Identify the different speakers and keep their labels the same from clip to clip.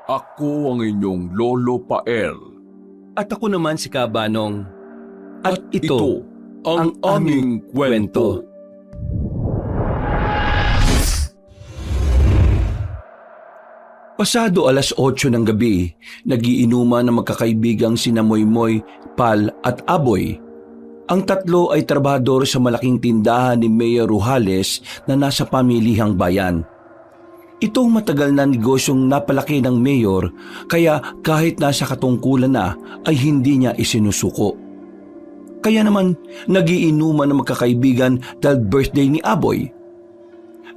Speaker 1: Ako ang inyong Lolo Pael.
Speaker 2: At ako naman si Kabanong.
Speaker 1: At ito ang aming kwento.
Speaker 2: Pasado 8:00 ng gabi, nagiinuman ng magkakaibigang sina Moymoy, Pal at Aboy. Ang tatlo ay trabahador sa malaking tindahan ni Mayor Rujales na nasa pamilihang bayan. Itong matagal na negosyong napalaki ng mayor, kaya kahit nasa katungkulan na ay hindi niya isinusuko. Kaya naman nagiinuman ng magkakaibigan dahil birthday ni Aboy.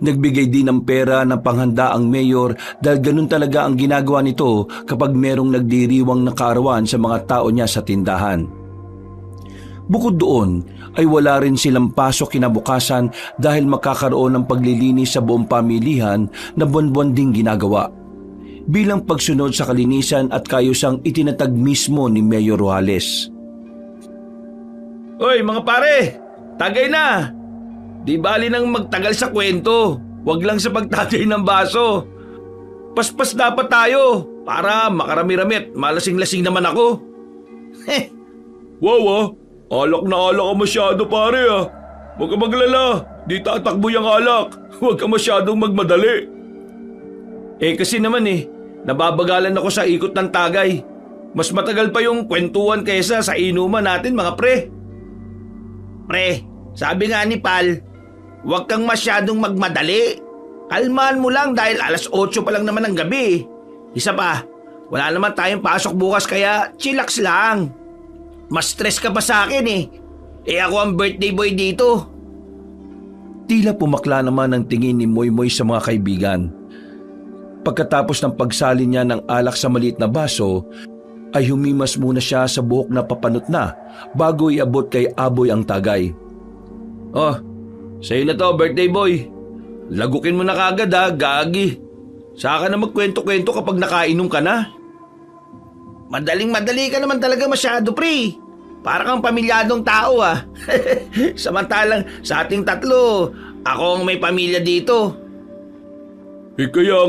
Speaker 2: Nagbigay din ng pera ng panghanda ang mayor dahil ganun talaga ang ginagawa nito kapag merong nagdiriwang na kaarawan sa mga tao niya sa tindahan. Bukod doon ay wala rin silang pasok kinabukasan dahil makakaroon ng paglilinis sa buong pamilihan na buwan-buwan ding ginagawa. Bilang pagsunod sa kalinisan at kayusang itinatag mismo ni Mayor Rujales.
Speaker 3: Hoy mga pare, tagay na! Di bali nang magtagal sa kwento, wag lang sa pagtagay ng baso. Paspas dapat tayo para makarami-rami at malasing-lasing naman ako. Wow alak na alak ka masyado pare ah. Huwag ka maglala, di tatakbo yung alak. Huwag ka masyadong magmadali. Kasi naman nababagalan ako sa ikot ng tagay. Mas matagal pa yung kwentuhan kaysa sa inuman natin mga pre. Pre, sabi nga ni Pal, huwag kang masyadong magmadali. Kalmahan mo lang dahil 8:00 pa lang naman ng gabi. Isa pa, wala naman tayong pasok bukas kaya chillax lang. Mas stress ka pa sa akin ako ang birthday boy dito.
Speaker 2: Tila pumakla naman ang tingin ni Moymoy sa mga kaibigan. Pagkatapos ng pagsali niya ng alak sa maliit na baso, ay humimas muna siya sa buhok na papanot na bago iabot kay Aboy ang tagay.
Speaker 3: Oh, sa'yo na to birthday boy. Lagukin mo na kagad gagi. Saka na magkwento-kwento kapag nakainom ka na. Madaling-madali ka naman talaga masyado, pre. Para kang pamilyadong tao Samantalang sa ating tatlo, ako ang may pamilya dito. Kaya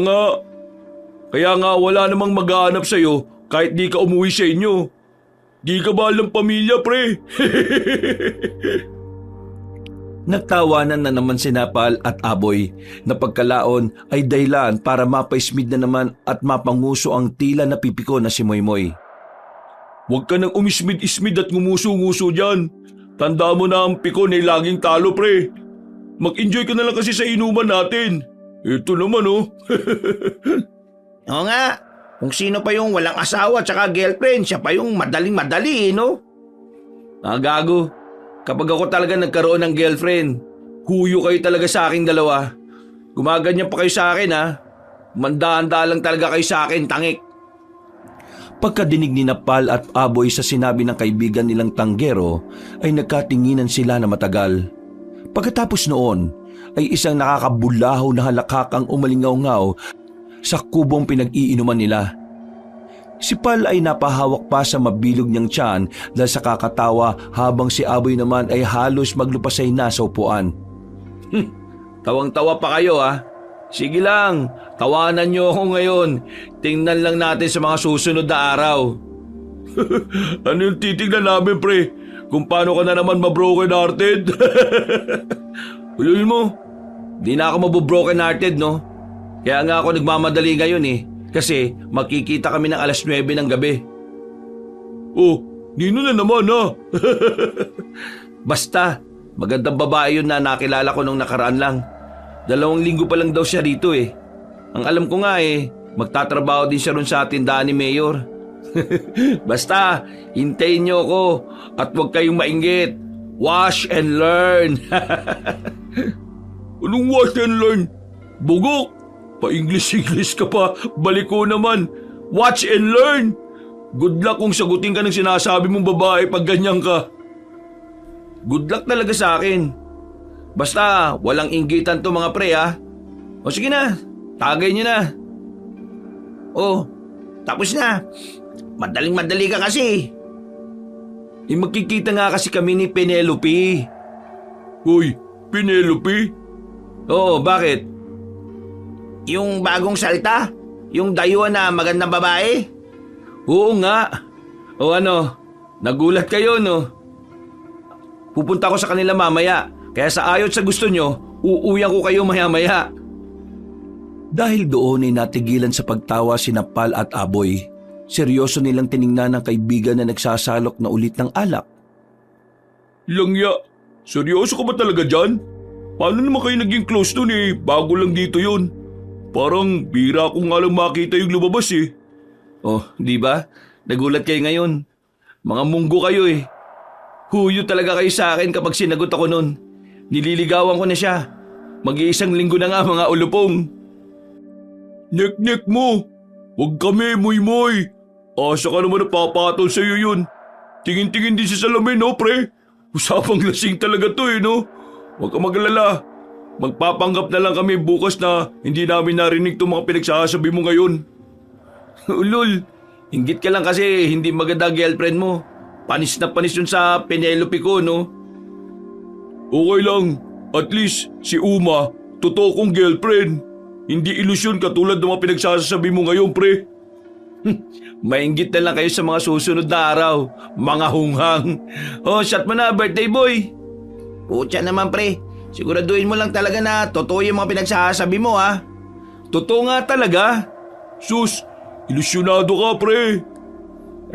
Speaker 3: nga wala namang maghahanap sa'yo kahit di ka umuwi sa inyo. Di ka ba alam pamilya, pre?
Speaker 2: Nagtawanan na naman si Napal at Aboy na pagkalaon ay dahilan para mapaismid na naman at mapanguso ang tila napipiko na si Moymoy.
Speaker 3: Huwag ka nang umismid-ismid at ngumuso-nguso dyan. Tanda mo na ang pikon ay laging talo, pre. Mag-enjoy ka na lang kasi sa inuman natin. Ito naman Oo nga, kung sino pa yung walang asawa at saka girlfriend, siya pa yung madaling-madali, no? Gago. Kapag ako talaga nagkaroon ng girlfriend, huyo kayo talaga sa aking dalawa. Gumaganyan pa kayo sa akin Mandahanda lang talaga kayo sa akin, tangik.
Speaker 2: Pagkadinig ni Napal at Aboy sa sinabi ng kaibigan nilang tanggero ay nagkatinginan sila na matagal. Pagkatapos noon ay isang nakakabulahaw na halakhak ang umalingaw-ngaw sa kubong pinag-iinuman nila. Si Pal ay napahawak pa sa mabilog niyang tiyan dahil sa kakatawa habang si Aboy naman ay halos maglupasay na sa upuan.
Speaker 3: Tawang-tawa pa kayo Sige lang, tawanan niyo ako ngayon. Tingnan lang natin sa mga susunod na araw. Ano yung titignan namin, pre? Kung paano ka na naman mabroken hearted? Ulul mo, di na ako mabobroken hearted, no? Kaya nga ako nagmamadali ngayon kasi makikita kami ng 9:00 ng gabi. Oh, nino na naman Basta, magandang babae yun na nakilala ko nung nakaraan lang. 2 linggo pa lang daw siya rito Ang alam ko nga magtatrabaho din siya ron sa tindahan ni Mayor. Basta, hintayin niyo ako at huwag kayong mainggit. Wash and learn. Anong wash and learn? Bugok! Pa-English ka pa, balik ko naman. Watch and learn. Good luck kung sagutin ka ng sinasabi mong babae pag ganyan ka. Good luck talaga sa akin. Basta walang inggitan to mga pre O sige na, tagay niyo na. Oh, tapos na. Madaling-madali ka kasi. Magkikita nga kasi kami ni Penelope. Hoy, Penelope? Oo, bakit? Yung bagong salta? Yung dayuhan na magandang babae? Oo nga. O ano, nagulat kayo no? Pupunta ko sa kanila mamaya. Kaya sa ayot sa gusto nyo, uuwian ko kayo maya-maya.
Speaker 2: Dahil doon ay natigilan sa pagtawa sina Pal at Aboy. Seryoso nilang tiningnan ng kaibigan na nagsasalok na ulit ng alak.
Speaker 3: Langya, seryoso ka ba talaga dyan? Paano naman kayo naging close nun eh? Bago lang dito yun. Parang bira ko nga lang makita yung lumabas eh. Oh, di ba? Nagulat kayo ngayon. Mga munggo kayo eh. Huyo talaga kayo sa akin kapag sinagot ako nun. Nililigawan ko na siya. Mag-iisang linggo na nga mga ulupong. Nek-nek mo. Huwag kami, moy-moy. Asa ka naman napapatol sa'yo yun. Tingin-tingin din sa salamin, no, pre? Usapang lasing talaga to eh, no? Huwag ka mag-alala. Magpapanggap na lang kami bukas na hindi namin narinig itong mga pinagsasabi mo ngayon. Ulol, inggit ka lang kasi hindi maganda girlfriend mo. Panis na panis yun sa Penelope ko, no? Okay lang. At least si Uma, totoo kong girlfriend. Hindi ilusyon katulad ng mga pinagsasabi mo ngayon, pre. Mainggit na lang kayo sa mga susunod na araw, mga hunghang. Oh, shot mo na, birthday boy. Putya naman, pre. Siguraduhin mo lang talaga na totoo yung mga pinagsasabi mo, ha? Totoo nga talaga. Sus, ilusyonado ka, pre.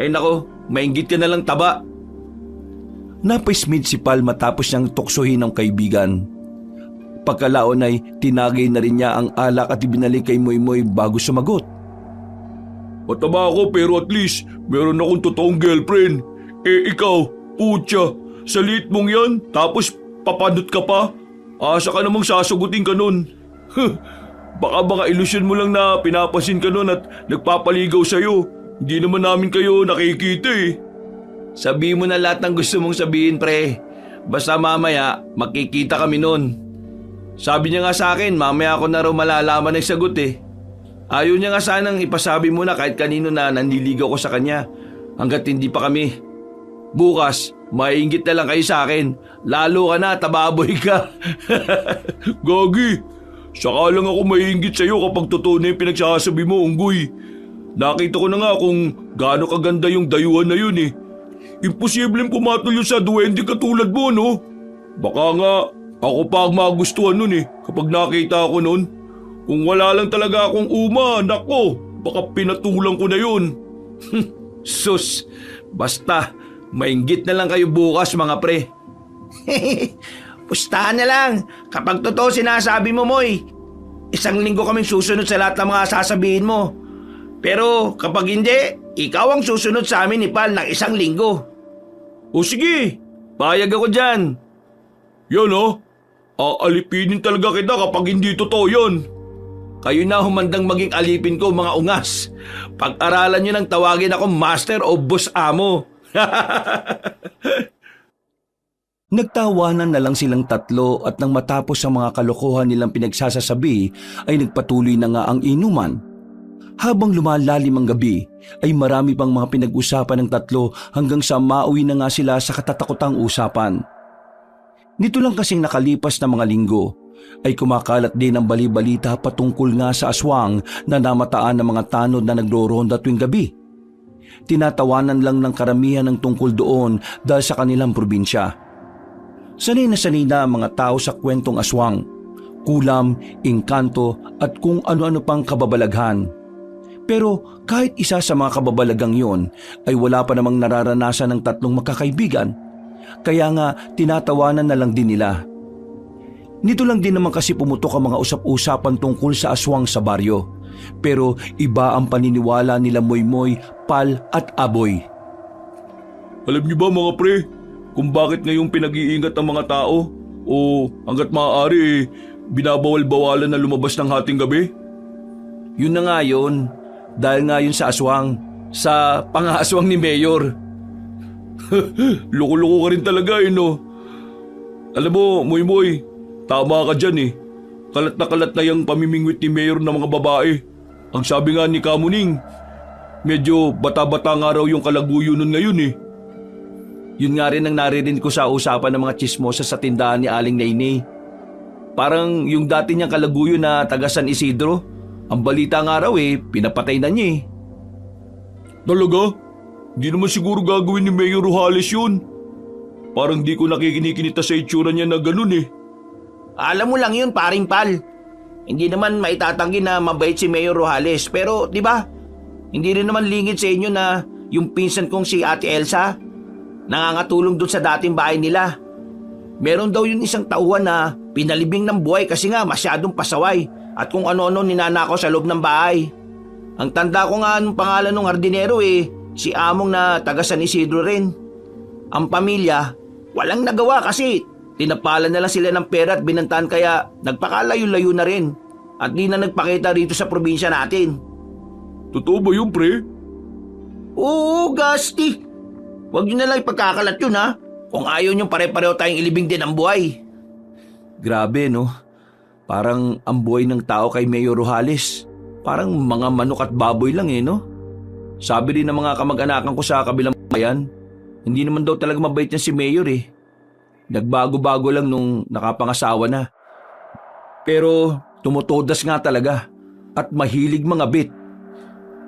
Speaker 3: Ay nako, mainggit ka na lang taba.
Speaker 2: Napaismid si Pal matapos niyang tuksohin ng kaibigan. Pagkalaon ay tinagay na rin niya ang alak at ibinalik kay Moy-Moy bago sumagot. Mataba ako pero at least meron akong totoong girlfriend. Eh ikaw, putya, sa liit mong yan tapos papanot ka pa? Asa ka namang sasagutin ka nun? Baka ilusyon mo lang na pinapasin ka nun at nagpapaligaw sa'yo. Hindi naman namin kayo nakikita eh. Sabihin mo na lahat ng gusto mong sabihin, pre. Basta mamaya, makikita kami nun. Sabi niya nga sa akin, mamaya ako na raw malalaman ng sagot eh. Ayaw niya nga sanang ipasabi mo na kahit kanino na nanliligaw ko sa kanya hanggat hindi pa kami. Bukas, maiinggit na lang kayo sa akin. Lalo ka na, tababoy ka. Gagi, saka lang ako maiinggit sa'yo kapag totoo na yung pinagsasabi mo, Unggoy. Nakita ko na nga kung gaano kaganda yung dayuhan na yun eh. Imposibleng pumatol yun sa duwende katulad mo, no? Baka nga, ako pa ang magustuhan nun eh, kapag nakita ako nun. Kung wala lang talaga akong Uma, nako, baka pinatulang ko na yun. Sus, basta, mainggit na lang kayo bukas mga pre. Pustahan na lang, kapag totoo sinasabi mo, Moy. Isang linggo kaming susunod sa lahat ng mga sasabihin mo. Pero kapag hindi, ikaw ang susunod sa amin ni Pal ng isang linggo. O sige, payag ako dyan. Yan oh, aalipinin talaga kita kapag hindi totoo yun. Kayo na humandang maging alipin ko mga ungas. Pag-aralan nyo nang tawagin ako master o boss amo. Nagtawanan na lang silang tatlo at nang matapos ang mga kalokohan nilang pinagsasasabi ay nagpatuloy na nga ang inuman. Habang lumalalim ang gabi ay marami pang mga pinag-usapan ng tatlo hanggang sa mauwi na nga sila sa katatakutang usapan. Nito lang kasing nakalipas na mga linggo ay kumakalat din ang bali-balita patungkol nga sa aswang na namataan ng mga tanod na nagro-ronda tuwing gabi. Tinatawanan lang ng karamihan ng tungkol doon dahil sa kanilang probinsya. Sanay na ang mga tao sa kwentong aswang, kulam, engkanto at kung ano-ano pang kababalaghan. Pero kahit isa sa mga kababalagang yon ay wala pa namang nararanasan ng tatlong magkakaibigan, kaya nga tinatawanan na lang din nila. Nito lang din naman kasi pumutok ang mga usap-usapan tungkol sa aswang sa baryo. Pero iba ang paniniwala nila Moy-Moy, Pal at Aboy. Alam niyo ba mga pre, kung bakit ngayong pinag-iingat ang mga tao o hanggat maaari binabawal-bawalan na lumabas ng hating gabi? Yun na nga yun, dahil nga yun sa aswang, sa pang-aaswang ni Mayor. Loko-loko ka rin talaga eh no. Alam mo, Moy-Moy, tama ka dyan eh. Kalat na yung pamimingwit ni Mayor ng mga babae. Ang sabi nga ni Kamuning, medyo bata-bata nga raw yung kalaguyo nun ngayon eh. Yun nga rin ang naririnig ko sa usapan ng mga chismosa sa tindahan ni Aling Nainay. Parang yung dati niyang kalaguyo na taga San Isidro, Ang balita nga raw pinapatay na niya
Speaker 3: Talaga? Di naman siguro gagawin ni Mayor Rojales yun. Parang di ko nakikinikinita sa itsura niya na ganun
Speaker 4: Alam mo lang yun, paring Pal. Hindi naman maitatanggi na mabait si Mayor Rojales. Pero, di ba? Hindi rin naman lingid sa inyo na yung pinsan kong si Ate Elsa nangangatulong dun sa dating bahay nila. Meron daw yun isang tauhan na pinalibing ng buhay kasi nga masyadong pasaway at kung ano-ano ninanakaw sa loob ng bahay. Ang tanda ko nga ang pangalan ng hardinero si Among na taga San Isidro rin. Ang pamilya, walang nagawa kasi tinapalan na lang sila ng pera at binantaan kaya nagpakalayo-layo na rin at di na nagpakita rito sa probinsya natin.
Speaker 3: Totoo ba yun, pre?
Speaker 4: Oo, Gasti. Huwag nyo na lang ipagkakalat yun ha. Kung ayaw nyo pare-pareho tayong ilibing din ang buhay.
Speaker 2: Grabe no, parang ang buhay ng tao kay Mayor Rojales. Parang mga manok at baboy lang no? Sabi din ng mga kamag-anakan ko sa kabilang bayan, hindi naman daw talaga mabait yan si Mayor Nagbago-bago lang nung nakapangasawa na. Pero tumutodas nga talaga at mahilig mga bit.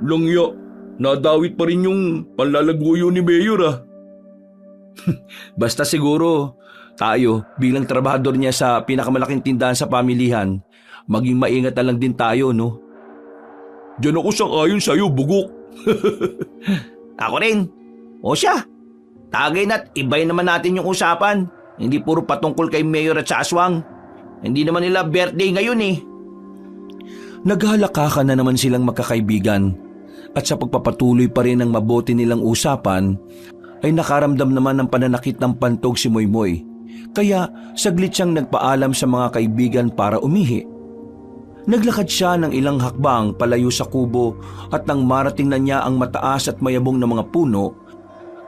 Speaker 3: Langya, nadawit pa rin yung panlalaguyo ni Mayor
Speaker 2: Basta siguro tayo bilang trabahador niya sa pinakamalaking tindahan sa pamilihan, maging maingat na lang din tayo no?
Speaker 3: Diyan ako sang-ayon sa'yo, bugok.
Speaker 4: Ako rin. O siya, tagay na't ibay naman natin yung usapan. Hindi puro patungkol kay Mayor at sa aswang. Hindi naman nila birthday ngayon
Speaker 2: Naghalakakan na naman silang magkakaibigan at sa pagpapatuloy pa rin ng mabuti nilang usapan ay nakaramdam naman ng pananakit ng pantog si Moymoy. Kaya saglit siyang nagpaalam sa mga kaibigan para umihi. Naglakad siya ng ilang hakbang palayo sa kubo at nang marating na niya ang mataas at mayabong na mga puno,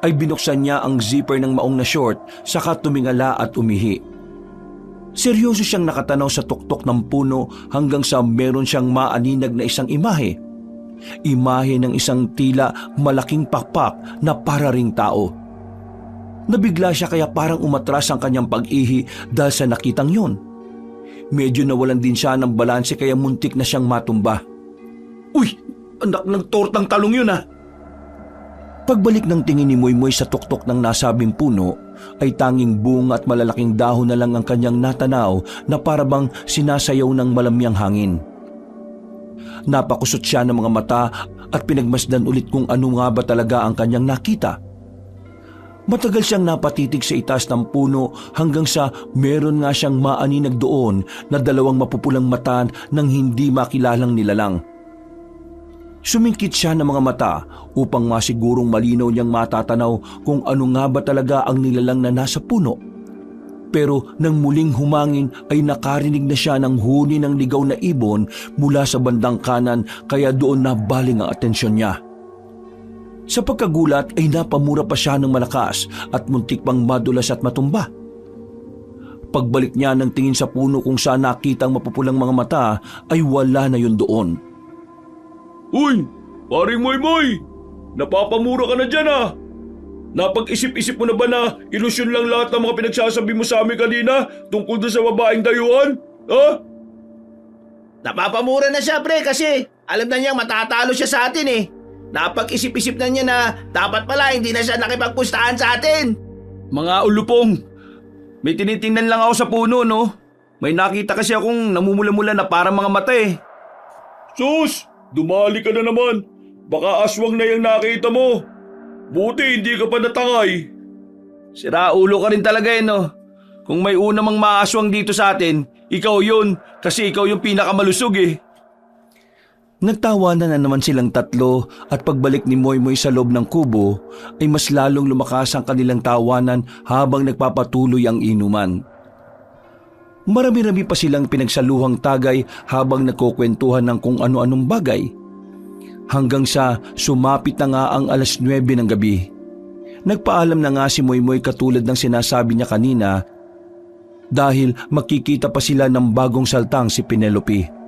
Speaker 2: ay binuksan niya ang zipper ng maong na short saka tumingala at umihi. Seryoso siyang nakatanaw sa tuktok ng puno hanggang sa meron siyang maaninag na isang imahe. Imahe ng isang tila malaking pakpak na para ring tao. Nabigla siya kaya parang umatras ang kanyang pag-ihi dahil sa nakitang yun. Medyo nawalan din siya ng balanse kaya muntik na siyang matumba.
Speaker 4: Uy, anak ng tortang talong yun
Speaker 2: Pagbalik ng tingin ni Moymoy sa tuktok ng nasabing puno, ay tanging bunga at malalaking dahon na lang ang kanyang natanaw na parabang sinasayaw ng malamyang hangin. Napakusot siya ng mga mata at pinagmasdan ulit kung ano nga ba talaga ang kanyang nakita. Matagal siyang napatitig sa itaas ng puno hanggang sa meron nga siyang maaninag doon na dalawang mapupulang mata ng hindi makilalang nilalang. Sumingkit siya ng mga mata upang masigurong malinaw niyang matatanaw kung ano nga ba talaga ang nilalang na nasa puno. Pero nang muling humangin ay nakarinig na siya ng huni ng ligaw na ibon mula sa bandang kanan kaya doon nabaling ang atensyon niya. Sa pagkagulat ay napamura pa siya ng malakas at muntik pang madulas at matumba. Pagbalik niya ng tingin sa puno kung saan nakita ang mapupulang mga mata ay wala na yun doon.
Speaker 3: Uy, paring Moymoy! Napapamura ka na dyan Napag-isip-isip mo na ba na ilusyon lang lahat ng mga pinagsasabi mo sa amin kanina tungkol doon sa babaeng dayuhan?
Speaker 4: Napapamura na siya pre kasi alam na niyang matatalo siya sa atin Napag-isip-isip na niya na dapat pala hindi na siya nakipagpustahan sa atin.
Speaker 3: Mga ulupong, may tinitingnan lang ako sa puno no? May nakita kasi akong namumula-mula na parang mga mata Sus! Dumali ka na naman. Baka aswang na yung nakita mo. Buti hindi ka pa natangay.
Speaker 2: Sira ulo ka rin talaga no? Kung may una mang maaswang dito sa atin, ikaw yun kasi ikaw yung pinakamalusog Nagtawanan na naman silang tatlo at pagbalik ni Moymoy sa loob ng kubo ay mas lalong lumakas ang kanilang tawanan habang nagpapatuloy ang inuman. Marami-rami pa silang pinagsaluhang tagay habang nagkukwentuhan ng kung ano-anong bagay. Hanggang sa sumapit na nga ang 9:00 ng gabi. Nagpaalam na nga si Moymoy katulad ng sinasabi niya kanina dahil makikita pa sila ng bagong saltang si Penelope.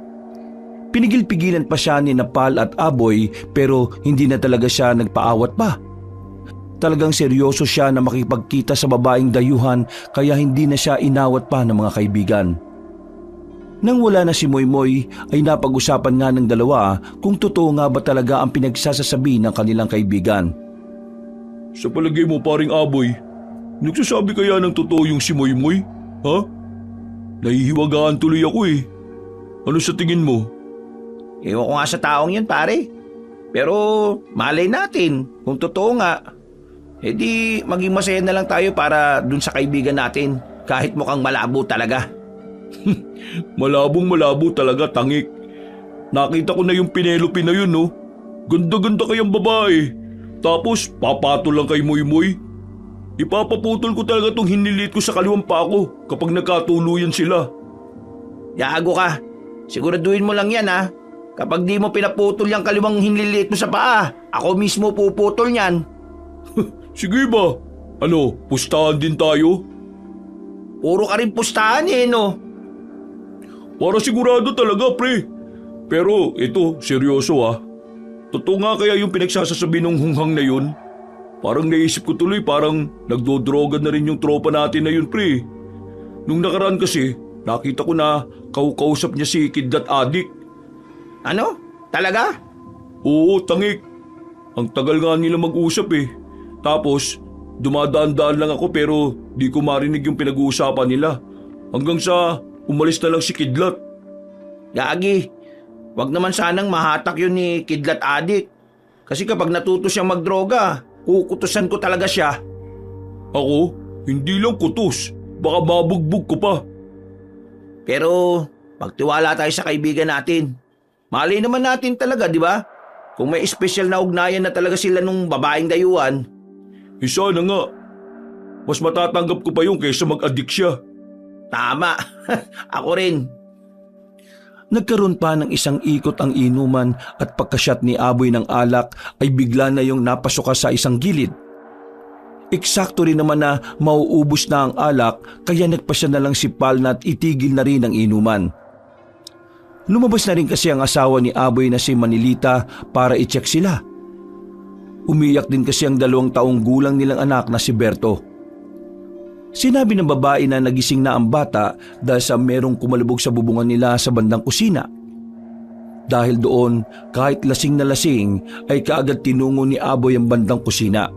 Speaker 2: Pinigil-pigilan pa siya ni Napal at Aboy pero hindi na talaga siya nagpaawat pa. Talagang seryoso siya na makipagkita sa babaeng dayuhan kaya hindi na siya inawat pa ng mga kaibigan. Nang wala na si Moymoy ay napag-usapan nga ng dalawa kung totoo nga ba talaga ang pinagsasasabi ng kanilang kaibigan.
Speaker 3: Sa palagay mo, paring Aboy, nagsasabi kaya ng totoo yung si Moymoy? Ha? Nahihiwagaan tuloy ako eh. Ano sa tingin mo?
Speaker 4: Ewan ko nga sa taong yun, pare. Pero malay natin kung totoo nga. E di maging masaya na lang tayo para dun sa kaibigan natin kahit mukhang malabo talaga.
Speaker 3: Malabong-malabo talaga, tangik. Nakita ko na yung Penelope na yun, no? Ganda-ganda kayang babae. Tapos, papatol lang kay Moymoy. Ipapaputol ko talaga tong hinilit ko sa kaliwang pako kapag nagkatuluyan sila.
Speaker 4: Yago ka. Siguraduhin mo lang yan ha. Kapag di mo pinaputol yung kaliwang hinlilit mo sa paa, ako mismo puputol niyan.
Speaker 3: Sige ba? Ano, pustahan din tayo?
Speaker 4: Puro ka rin pustahan eh, no?
Speaker 3: Para sigurado talaga, pre. Pero ito, seryoso ah. Totoo nga kaya yung pinagsasasabi ng hunghang na yun? Parang naisip ko tuloy, parang nagdodroga na rin yung tropa natin na yun, pre. Nung nakaraan kasi, nakita ko na kausap niya si Kidlat Adik.
Speaker 4: Ano? Talaga?
Speaker 3: Oo, tangik. Ang tagal nga nila mag-usap eh. Tapos, dumadaan-daan lang ako pero di ko marinig yung pinag-uusapan nila. Hanggang sa umalis na lang si Kidlat.
Speaker 4: Gagi, wag naman sanang mahatak yun ni Kidlat Adik. Kasi kapag natuto siyang magdroga, kukutusan ko talaga siya.
Speaker 3: Ako? Hindi lang kutos. Baka mabugbog ko pa.
Speaker 4: Pero magtiwala tayo sa kaibigan natin. Malay naman natin talaga, di ba? Kung may espesyal na ugnayan na talaga sila nung babaeng dayuhan.
Speaker 3: Sana nga. Mas matatanggap ko pa yung kaysa mag-addict siya.
Speaker 4: Tama. Ako rin.
Speaker 2: Nagkaroon pa ng isang ikot ang inuman at pagkasyat ni Aboy ng alak ay bigla na yung napasuka sa isang gilid. Eksakto rin naman na mauubos na ang alak kaya nagpasya na lang si Pal na itigil na rin ang inuman. Lumabas na rin kasi ang asawa ni Aboy na si Manilita para i-check sila. Umiyak din kasi ang 2 taong gulang nilang anak na si Berto. Sinabi ng babae na nagising na ang bata dahil sa merong kumalubog sa bubungan nila sa bandang kusina. Dahil doon, kahit lasing na lasing ay kaagad tinungo ni Aboy ang bandang kusina.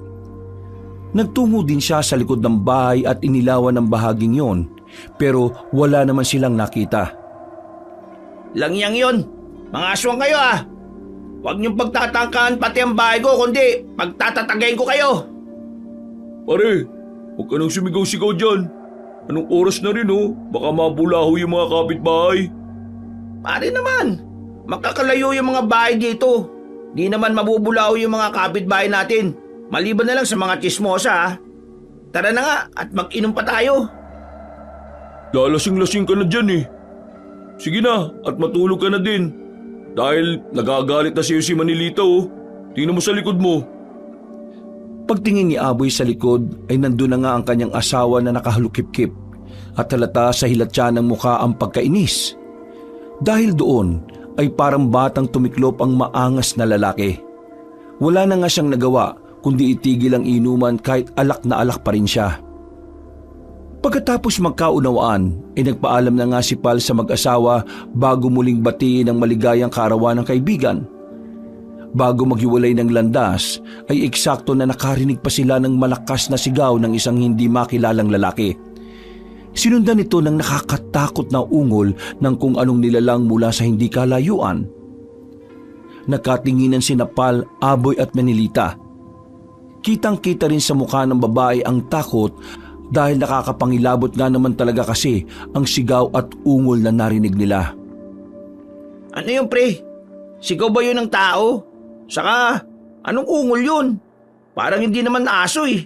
Speaker 2: Nagtungo din siya sa likod ng bahay at inilawan ng bahaging yon, pero wala naman silang nakita.
Speaker 4: Langyang yun. Mga aswang kayo ah. Huwag niyong pagtatangkaan pati ang bahay ko, kundi pagtatatagayin ko kayo.
Speaker 3: Pare, huwag ka nang sumigaw-sigaw dyan. Anong oras na rin oh? Baka mabulaho yung mga kapitbahay.
Speaker 4: Pare naman, makakalayo yung mga bahay dito. Di naman mabubulaw yung mga kapitbahay natin. Maliban na lang sa mga chismosa ah. Tara na nga at mag-inom pa tayo.
Speaker 3: Lalasing-lasing ka na dyan eh. Sige na at matulog ka na din. Dahil nagagalit na sa'yo si Manilita oh. Tingnan mo sa likod mo.
Speaker 2: Pagtingin ni Aboy sa likod ay nandun na nga ang kanyang asawa na nakahalukip-kip at halata sa hilatya ng mukha ang pagkainis. Dahil doon ay parang batang tumiklop ang maangas na lalaki. Wala na nga siyang nagawa kundi itigil ang inuman kahit alak na alak pa rin siya. Pagkatapos magkaunawaan ay nagpaalam na nga si Pal sa mag-asawa bago muling batiin ang maligayang kaarawan ng kaibigan. Bago maghiwalay ng landas ay eksakto na nakarinig pa sila ng malakas na sigaw ng isang hindi makilalang lalaki. Sinundan ito ng nakakatakot na ungol ng kung anong nilalang mula sa hindi kalayuan. Nakatinginan sina Pal, Aboy at Manilita. Kitang-kita rin sa mukha ng babae ang takot dahil nakakapangilabot nga naman talaga kasi ang sigaw at ungol na narinig nila.
Speaker 4: Ano yun pre? Sigaw ba yun ng tao? Saka, anong ungol yun? Parang hindi naman aso eh.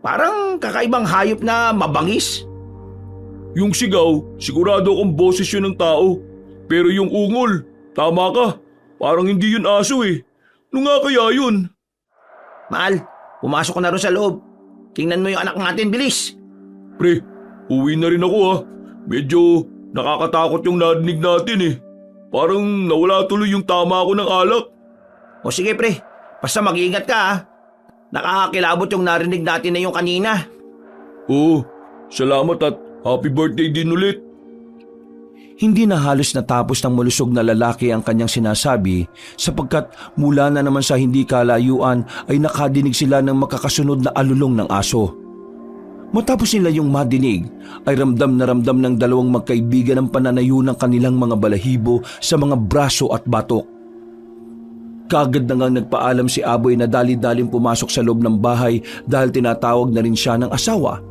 Speaker 4: Parang kakaibang hayop na mabangis.
Speaker 3: Yung sigaw, sigurado akong boses yun ng tao. Pero yung ungol, tama ka. Parang hindi yun aso eh. Ano nga kaya yun?
Speaker 4: Mahal, pumasok ko na rin sa loob. Tingnan mo yung anak natin, bilis.
Speaker 3: Pre, uwi na rin ako ah. Medyo nakakatakot yung narinig natin eh. Parang nawala tuloy yung tama ko ng alak.
Speaker 4: O sige pre, basta mag-iingat ka ha. Nakakakilabot yung narinig natin na yung kanina.
Speaker 3: Oo, salamat at happy birthday din ulit.
Speaker 2: Hindi na halos natapos ng malusog na lalaki ang kanyang sinasabi sapagkat mula na naman sa hindi kalayuan ay nakadinig sila ng makakasunod na alulong ng aso. Matapos nila yung madinig ay ramdam ng dalawang magkaibigan ang pananayo ng kanilang mga balahibo sa mga braso at batok. Kaagad na ngang nagpaalam si Aboy na dali-daling pumasok sa loob ng bahay dahil tinatawag na rin siya ng asawa.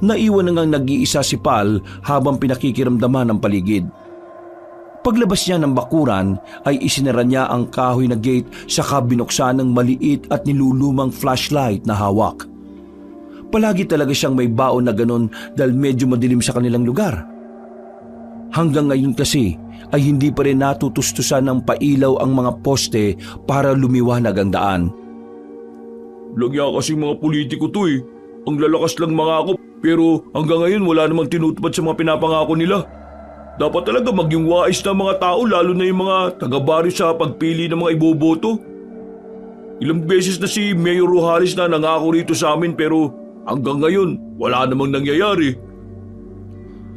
Speaker 2: Naiwan na ngang nag-iisa si Pal habang pinakikiramdaman ng paligid. Paglabas niya ng bakuran ay isinara niya ang kahoy na gate saka binuksan ng maliit at nilulumang flashlight na hawak. Palagi talaga siyang may baon na ganon dahil medyo madilim sa kanilang lugar. Hanggang ngayon kasi ay hindi pa rin natutustusan ng pailaw ang mga poste para lumiwanag ang daan.
Speaker 3: Lagya kasi mga politiko to eh. Ang lalakas lang mga ako pero hanggang ngayon wala namang tinutupad sa mga pinapangako nila. Dapat talaga maging wais na mga tao lalo na yung mga taga-baryo sa pagpili ng mga iboboto. Ilang beses na si Mayor Ruhales na nangako rito sa amin pero hanggang ngayon wala namang nangyayari.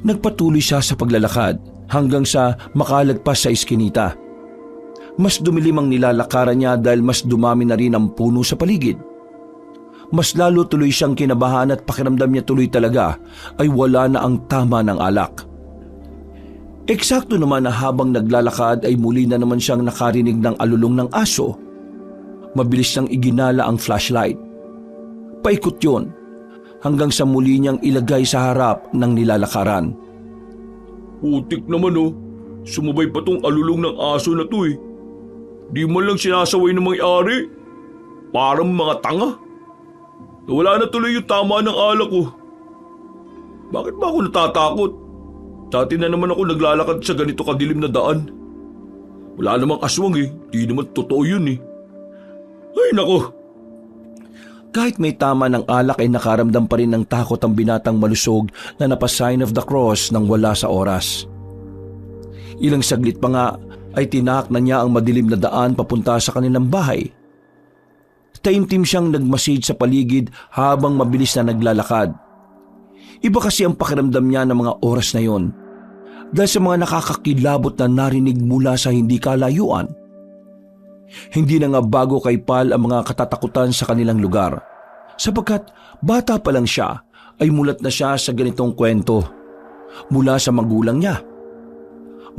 Speaker 2: Nagpatuloy siya sa paglalakad hanggang sa makalagpas sa iskinita. Mas dumilim ang nilalakaran niya dahil mas dumami na rin ang puno sa paligid. Mas lalo tuloy siyang kinabahan at pakiramdam niya tuloy talaga ay wala na ang tama ng alak. Eksakto naman na habang naglalakad ay muli na naman siyang nakarinig ng alulong ng aso. Mabilis niyang iginala ang flashlight. Paikot yun hanggang sa muli niyang ilagay sa harap ng nilalakaran.
Speaker 3: Putik naman oh, sumabay pa tong alulong ng aso na to eh. Di man lang sinasaway ng may-ari. Parang mga tanga. Nawala na tuloy yung tama ng alak ko. Bakit ba ako natatakot? Dati na naman ako naglalakad sa ganito kadilim na daan. Wala namang aswang eh, di naman totoo yun eh. Ay nako!
Speaker 2: Kahit may tama ng alak ay nakaramdam pa rin ng takot ang binatang malusog na napa-sign of the cross nang wala sa oras. Ilang saglit pa nga ay tinak na niya ang madilim na daan papunta sa kanilang bahay. Taimtim siyang nagmasid sa paligid habang mabilis na naglalakad. Iba kasi ang pakiramdam niya ng mga oras na yon dahil sa mga nakakakilabot na narinig mula sa hindi kalayuan. Hindi na nga bago kay Pal ang mga katatakutan sa kanilang lugar sapagkat bata pa lang siya ay mulat na siya sa ganitong kwento mula sa magulang niya.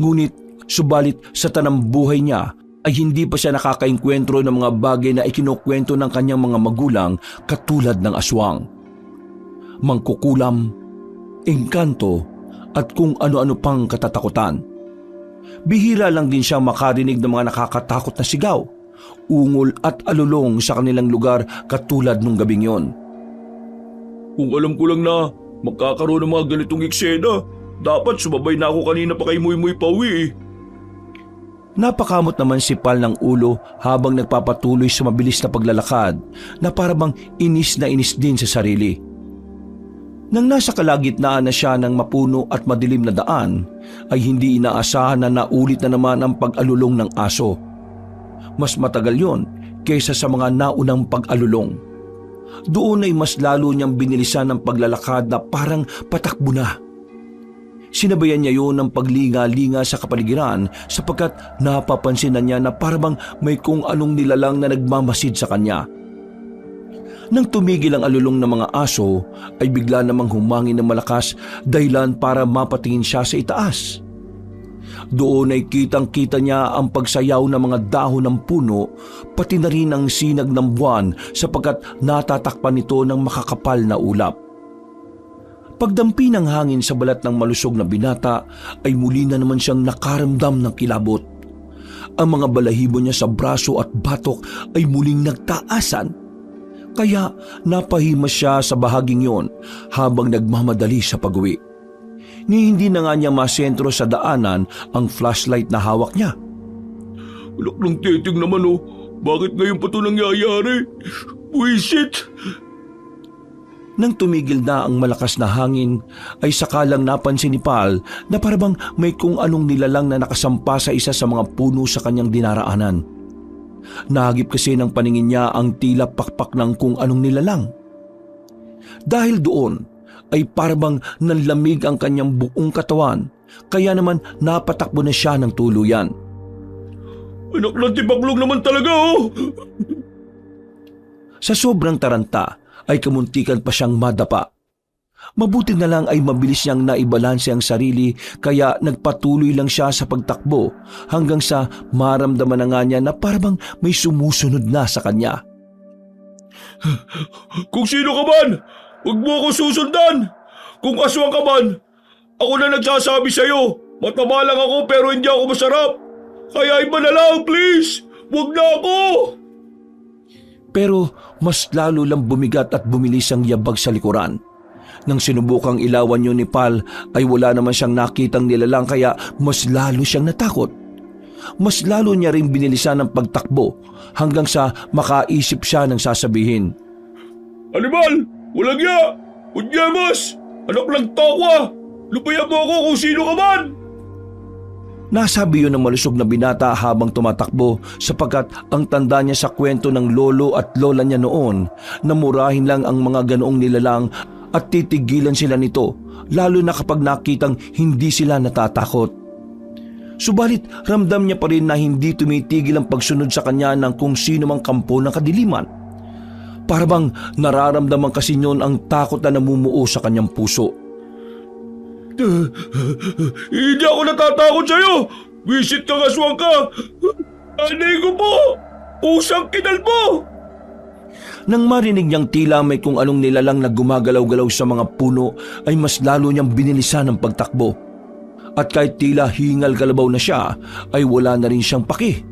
Speaker 2: Ngunit subalit sa tanang buhay niya ay hindi pa siya nakakaengkwentro ng mga bagay na ikinukwento ng kanyang mga magulang katulad ng aswang, mangkukulam, engkanto at kung ano-ano pang katatakutan. Bihira lang din siyang makarinig ng mga nakakatakot na sigaw, ungol at alulong sa kanilang lugar katulad nung gabing yon.
Speaker 3: Kung alam ko lang na magkakaroon ng mga ganitong eksena, dapat sumabay na ako kanina pa kay Muy Pawi eh.
Speaker 2: Napakamot naman si Pal ng ulo habang nagpapatuloy sa mabilis na paglalakad na parabang inis na inis din sa sarili. Nang nasa kalagitnaan na siya ng mapuno at madilim na daan, ay hindi inaasahan na naulit na naman ang pag-alulong ng aso. Mas matagal yon kaysa sa mga naunang pag-alulong. Doon ay mas lalo niyang binilisan ng paglalakad na parang patakbo na. Sinabayan niya yon ng paglinga-linga sa kapaligiran sapagkat napapansin na niya na parang may kung anong nilalang na nagmamasid sa kanya. Nang tumigil ang alulong ng mga aso, ay bigla namang humangin ng malakas dahilan para mapatingin siya sa itaas. Doon ay kitang-kita niya ang pagsayaw ng mga dahon ng puno, pati na rin ang sinag ng buwan sapagkat natatakpan nito ng makakapal na ulap. Pagdampi ng hangin sa balat ng malusog na binata ay muli na naman siyang nakaramdam ng kilabot. Ang mga balahibo niya sa braso at batok ay muling nagtaasan. Kaya napahimas siya sa bahaging yon habang nagmamadali sa pag-uwi. Ni hindi na nga niya masentro sa daanan ang flashlight na hawak niya.
Speaker 3: Ulak ng titig naman oh, bakit ngayon pa ito nangyayari? Buisit!
Speaker 2: Nang tumigil na ang malakas na hangin, ay sakalang napansin ni Pal na parabang may kung anong nilalang na nakasampa sa isa sa mga puno sa kanyang dinaraanan. Nahagip kasi ng paningin niya ang tila pakpak ng kung anong nilalang. Dahil doon, ay parabang nanlamig ang kanyang buong katawan, kaya naman napatakbo na siya ng tuluyan.
Speaker 3: Anak ng tipaklong naman talaga oh!
Speaker 2: Sa sobrang taranta ay kamuntikan pa siyang madapa. Mabuti na lang ay mabilis niyang naibalanse ang sarili kaya nagpatuloy lang siya sa pagtakbo hanggang sa maramdaman na nga niya na parang may sumusunod na sa kanya.
Speaker 3: Kung sino ka man, huwag mo ako susundan! Kung aswang ka man, ako na nagsasabi sa'yo, mataba lang ako pero hindi ako masarap. Kaya iba na lang, please! Huwag na ako!
Speaker 2: Pero mas lalo lang bumigat at bumilis ang yabag sa likuran. Nang sinubukang ilawan yun ni Pal ay wala naman siyang nakitang nilalang kaya mas lalo siyang natakot. Mas lalo niya rin binilisan ang pagtakbo hanggang sa makaisip siya ng sasabihin.
Speaker 3: Animal! Walang ya! Unyemos! Anak lang tokwa! Lupayan mo ako kung sino ka man!
Speaker 2: Nasabi yun ng malusog na binata habang tumatakbo sapagkat ang tanda niya sa kwento ng lolo at lola niya noon na murahin lang ang mga ganoong nilalang at titigilan sila nito lalo na kapag nakitang hindi sila natatakot. Subalit ramdam niya pa rin na hindi tumitigil ang pagsunod sa kanya ng kung sino mang kampo ng kadiliman. Para bang nararamdaman kasi niyon ang takot na namumuo sa kanyang puso.
Speaker 3: Hindi ako natatakot sa'yo! Visit kang aswang ka! Anay ko po! Pusang kinal mo!
Speaker 2: Nang marinig niyang tila may kung anong nilalang na gumagalaw-galaw sa mga puno ay mas lalo niyang binilisan ang pagtakbo. At kahit tila hingal kalabaw na siya ay wala na rin siyang paki.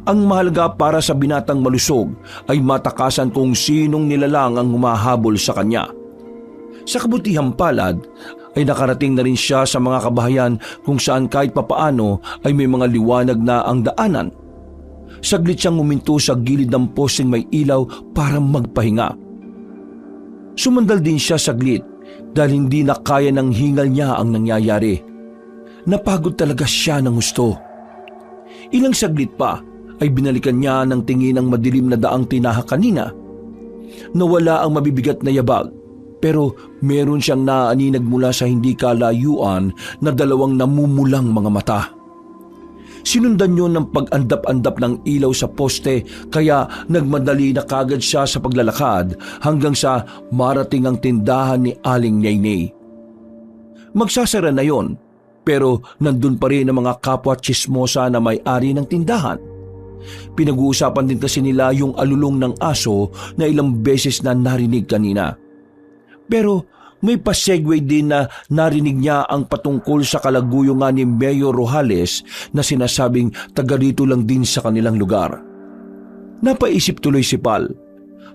Speaker 2: Ang mahalaga para sa binatang malusog ay matakasan kung sinong nilalang ang humahabol sa kanya. Sa kabutihang palad ay nakarating na rin siya sa mga kabahayan kung saan kahit papaano ay may mga liwanag na ang daanan. Saglit siyang huminto sa gilid ng poseng may ilaw para magpahinga. Sumandal din siya saglit dahil hindi na kaya ng hingal niya ang nangyayari. Napagod talaga siya ng husto. Ilang saglit pa ay binalikan niya ng tingin ang madilim na daang tinahak kanina. Nawala ang mabibigat na yabag pero meron siyang naaninag mula sa hindi kalayuan na dalawang namumulang mga mata. Sinundan yun ng pag-andap-andap ng ilaw sa poste kaya nagmadali na kagad siya sa paglalakad hanggang sa marating ang tindahan ni Aling Nainay. Magsasara na yon pero nandun pa rin ang mga kapwa tsismosa na may-ari ng tindahan. Pinag-uusapan din kasi nila yung alulong ng aso na ilang beses na narinig kanina. Pero may pa-segue din na narinig niya ang patungkol sa kalaguyo nga ni Mayor Rojales na sinasabing taga rito lang din sa kanilang lugar. Napaisip tuloy si Pal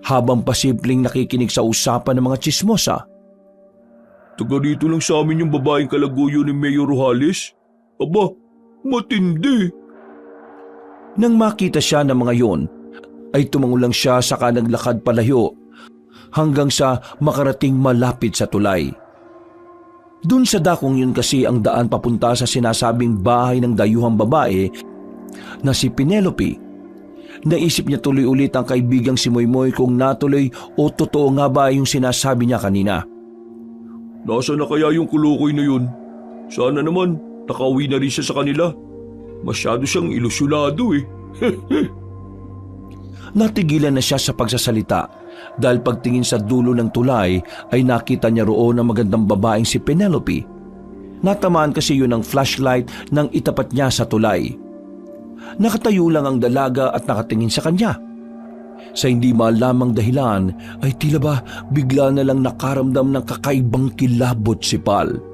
Speaker 2: habang pasimpleng nakikinig sa usapan ng mga tsismosa.
Speaker 3: Taga rito lang sa amin yung babaeng kalaguyo ni Mayor Rojales? Aba, matindi!
Speaker 2: Nang makita siya ng mga yon, ay tumango lang siya saka naglakad palayo hanggang sa makarating malapit sa tulay. Doon sa dakong yun kasi ang daan papunta sa sinasabing bahay ng dayuhang babae na si Penelope. Naisip niya tuloy ulit ang kaibigang si Moymoy kung natuloy o totoo nga ba yung sinasabi niya kanina.
Speaker 3: Nasa na kaya yung kulukoy na yun? Sana naman nakauwi na rin siya sa kanila. Masyado siyang ilusyonado eh.
Speaker 2: Natigilan na siya sa pagsasalita dahil pagtingin sa dulo ng tulay ay nakita niya roon ang magandang babaeng si Penelope. Natamaan kasi yun ng flashlight nang itapat niya sa tulay. Nakatayo lang ang dalaga at nakatingin sa kanya. Sa hindi malamang dahilan ay tila ba bigla na lang nakaramdam ng kakaibang kilabot si Pal.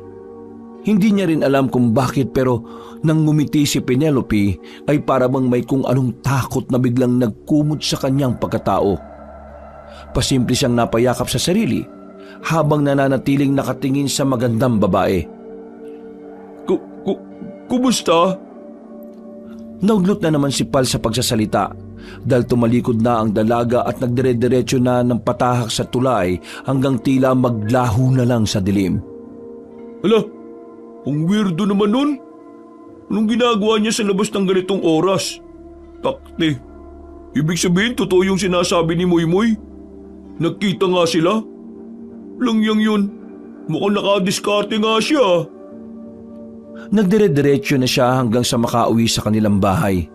Speaker 2: Hindi niya rin alam kung bakit pero nang ngumiti si Penelope ay para bang may kung anong takot na biglang nagkumot sa kanyang pagkatao. Pasimple siyang napayakap sa sarili habang nananatiling nakatingin sa magandang babae.
Speaker 3: Kumusta?
Speaker 2: Nauglot na naman si Pal sa pagsasalita dahil tumalikod na ang dalaga at nagdire-diretso na ng patahak sa tulay hanggang tila maglaho na lang sa dilim.
Speaker 3: Hala, ang weirdo naman nun. Anong ginagawa niya sa labas ng ganitong oras? Takte, ibig sabihin totoo yung sinasabi ni Moymoy? Nagkita nga sila? Langyang yun, Mukhang nakadiskarte nga siya.
Speaker 2: Nagdire-diretso na siya hanggang sa makauwi sa kanilang bahay.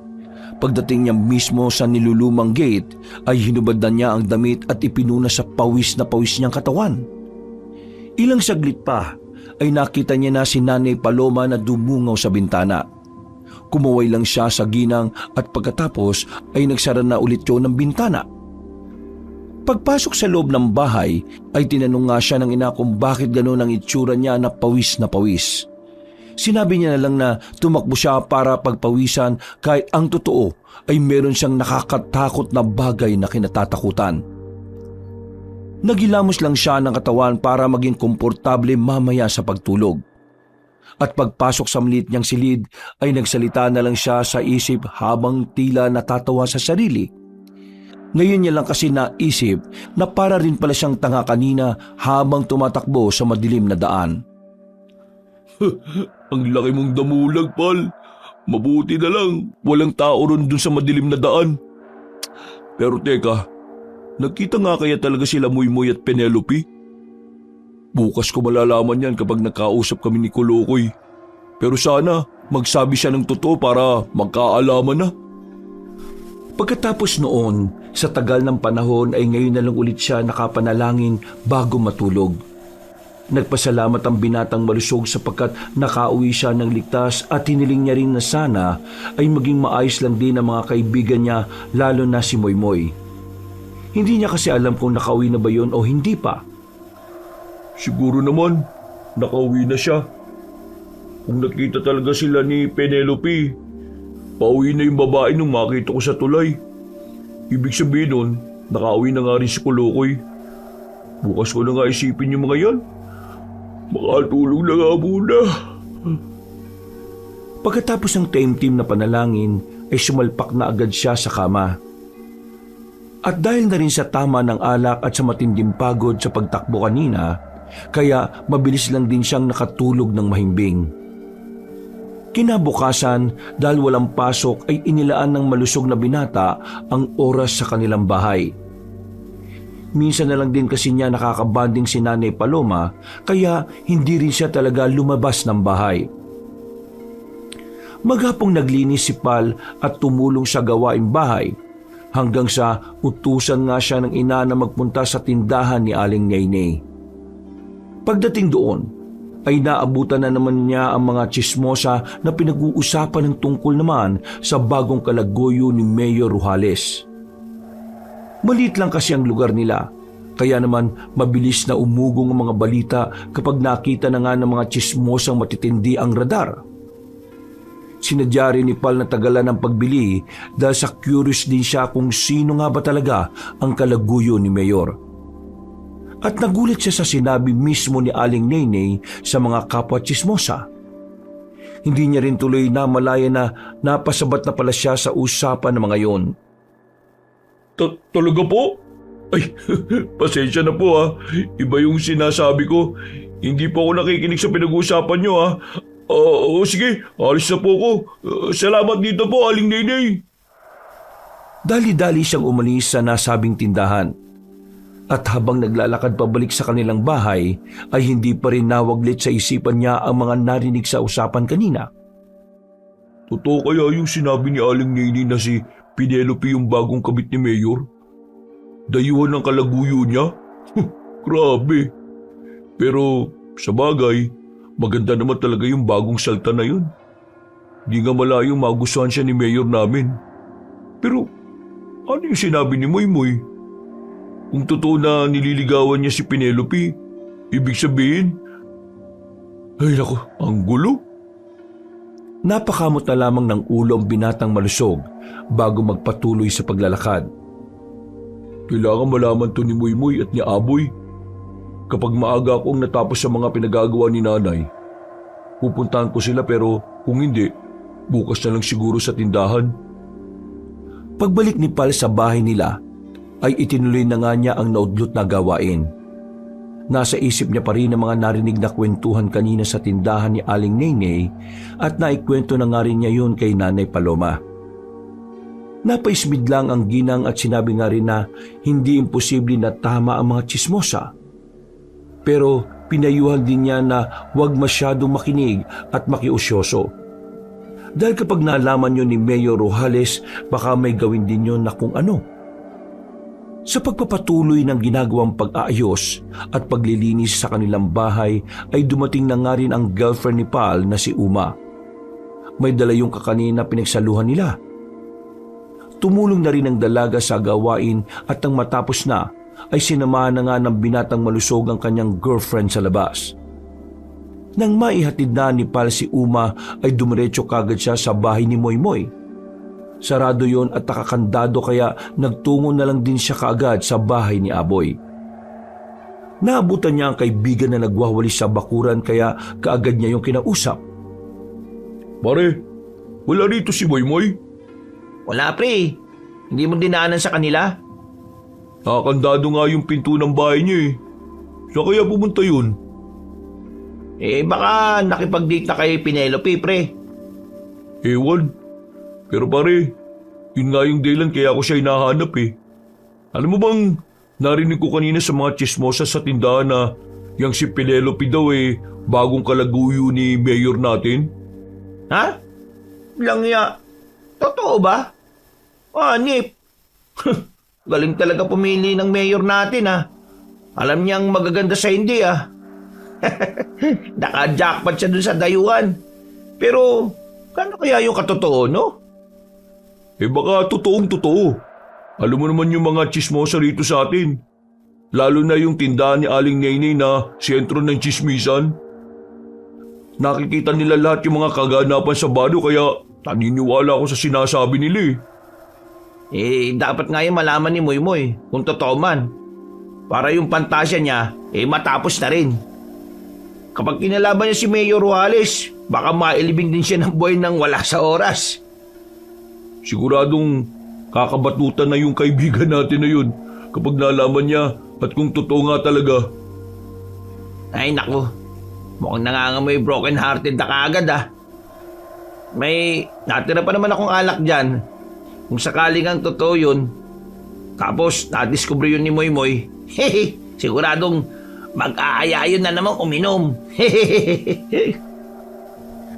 Speaker 2: Pagdating niya mismo sa nilulumang gate ay hinubad na niya ang damit at ipinuna sa pawis na pawis niyang katawan. Ilang saglit pa ay nakita niya na si Nanay Paloma na dumungaw sa bintana. Kumuway lang siya sa ginang at pagkatapos ay nagsara na ulit yun ng bintana. Pagpasok sa loob ng bahay ay tinanong nga siya ng ina kung bakit gano'n ang itsura niya na pawis na pawis. Sinabi niya na lang na tumakbo siya para pagpawisan kahit ang totoo ay meron siyang nakakatakot na bagay na kinatatakutan. Nagilamos lang siya ng katawan para maging komportable mamaya sa pagtulog. At pagpasok sa maliit niyang silid ay nagsalita na lang siya sa isip habang tila natatawa sa sarili. Ngayon niya lang kasi naisip na para rin pala siyang tanga kanina habang tumatakbo sa madilim na daan.
Speaker 3: Ang laki mong damulag, Pal. Mabuti na lang, walang tao ron dun sa madilim na daan. Pero teka, nagkita nga kaya talaga sila Moymoy at Penelope? Bukas ko malalaman yan kapag nagkausap kami ni Kolokoy. Pero sana magsabi siya ng totoo para magkaalaman na.
Speaker 2: Pagkatapos noon, sa tagal ng panahon ay ngayon na lang ulit siya nakapanalangin bago matulog. Nagpasalamat ang binatang malusog sapagkat nakauwi siya ng ligtas at hiniling niya rin na sana ay maging maayos lang din ang mga kaibigan niya lalo na si Moymoy. Hindi niya kasi alam kung nakauwi na ba yun o hindi pa.
Speaker 3: Siguro naman, nakauwi na siya. Kung nakita talaga sila ni Penelope, pauwi na yung babae nung makita ko sa tulay. Ibig sabihin nun, nakauwi na nga rin si Kolokoy. Bukas ko na nga isipin yung mga yan. Makatulog na nga muna.
Speaker 2: Pagkatapos ng taimtim na panalangin ay sumalpak na agad siya sa kama. At dahil na rin sa tama ng alak at sa matinding pagod sa pagtakbo kanina, kaya mabilis lang din siyang nakatulog ng mahimbing. Kinabukasan, dahil walang pasok ay inilaan ng malusog na binata ang oras sa kanilang bahay. Minsan na lang din kasi niya nakakabanding si Nanay Paloma kaya hindi rin siya talaga lumabas ng bahay. Maghapong naglinis si Pal at tumulong sa gawaing bahay hanggang sa utusan nga siya ng ina na magpunta sa tindahan ni Aling Nainay. Pagdating doon ay naabutan na naman niya ang mga tsismosa na pinag-uusapan ng tungkol naman sa bagong kalaguyo ni Mayor Rujales. Maliit lang kasi ang lugar nila, kaya naman mabilis na umugong ang mga balita kapag nakita na nga ng mga tsismosang matitindi ang radar. Sinadya rin ni Pal na tagalan ng pagbili dahil sa curious din siya kung sino nga ba talaga ang kalaguyo ni Mayor. At nagulat siya sa sinabi mismo ni Aling Nainay sa mga kapwa tsismosa. Hindi niya rin tuloy na malaya na napasabat na pala siya sa usapan ng mga yon.
Speaker 3: Talaga po? Ay, pasensya na po ha. Iba yung sinasabi ko. Hindi po ako nakikinig sa pinag-uusapan nyo ha. Sige, alis na po ako. Salamat dito po, Aling Nainay.
Speaker 2: Dali-dali siyang umalis sa nasabing tindahan. At habang naglalakad pabalik sa kanilang bahay, ay hindi pa rin nawaglit sa isipan niya ang mga narinig sa usapan kanina.
Speaker 3: Totoo kaya yung sinabi ni Aling Nainay na si Penelope yung bagong kabit ni Mayor? Dayuhan ng kalaguyo niya? Grabe. Pero sa bagay, maganda naman talaga yung bagong salta na yun. Di nga malayong magustuhan siya ni Mayor namin. Pero ano yung sinabi ni Moymoy? Kung totoo na nililigawan niya si Penelope, ibig sabihin, ay naku, ang gulo.
Speaker 2: Napakamot na lamang ng ulo ang binatang malusog bago magpatuloy sa paglalakad.
Speaker 3: Kailangan malaman to ni Moymoy at ni Aboy. Kapag maaga akong natapos sa mga pinagagawa ni Nanay, pupuntahan ko sila pero kung hindi, bukas na lang siguro sa tindahan.
Speaker 2: Pagbalik ni Pal sa bahay nila, ay itinuloy na nga niya ang naudlot na gawain. Nasa isip niya pa rin ang mga narinig na kwentuhan kanina sa tindahan ni Aling Nainay at naikwento na nga rin niya yun kay Nanay Paloma. Napaismid lang ang ginang at sinabi nga rin na hindi imposible na tama ang mga tsismosa. Pero pinayuhan din niya na huwag masyadong makinig at makiusyoso. Dahil kapag nalaman yun ni Mayor Rojales, baka may gawin din yun na kung ano. Sa pagpapatuloy ng ginagawang pag-aayos at paglilinis sa kanilang bahay ay dumating na nga rin ang girlfriend ni Pal na si Uma. May dala yung kakanin na pinagsaluhan nila. Tumulong na rin ang dalaga sa gawain at nang matapos na ay sinamahan na nga ng binatang malusog ang kanyang girlfriend sa labas. Nang maihatid na ni Pal si Uma ay dumiretso kagad siya sa bahay ni Moymoy. Sarado yon at nakakandado kaya nagtungo na lang din siya kaagad sa bahay ni Aboy. Naabutan niya ang kaibigan na nagwawalis sa bakuran kaya kaagad niya yung kinausap.
Speaker 3: Pare, wala rito si Moymoy?
Speaker 4: Wala pre, hindi mo dinaanan sa kanila?
Speaker 3: Nakakandado nga yung pinto ng bahay niya eh. Saan kaya pumunta yun?
Speaker 4: Baka nakipag-date na kay Penelope pre.
Speaker 3: Ewan. Pero pare, yun nga yung dahilan kaya ako siya hinahanap eh. Alam mo bang, narinig ko kanina sa mga chismosa sa tindahan na yung si Penelope daw eh, bagong kalaguyo ni Mayor natin?
Speaker 4: Ha? Langya. Totoo ba? Nip. Galing talaga pumili ng mayor natin Alam niyang magaganda sa hindi Naka-jackpot siya dun sa dayuhan. Pero, kano kaya yung katotoo, no?
Speaker 3: Baka totoong totoo. Alam mo naman yung mga chismosa rito sa atin. Lalo na yung tindahan ni Aling Nainay na sentro ng chismisan. Nakikita nila lahat yung mga kaganapan sa baryo kaya naniniwala ako sa sinasabi nila
Speaker 4: Dapat nga yung malaman ni Moymoy kung totoo man. Para yung pantasya niya, matapos na rin. Kapag kinalaban niya si Mayor Rojales, baka mailibing din siya ng buhay nang wala sa oras.
Speaker 3: Siguradong kakabatutan na yung kaibigan natin na yun kapag nalaman niya at kung totoo nga talaga.
Speaker 4: Ay naku, mukhang nangangamoy broken hearted na kaagad May natira pa naman akong alak dyan. Kung sakaling ang totoo yun, tapos nadiskubre yun ni Moymoy, siguradong mag-aayayon na namang uminom.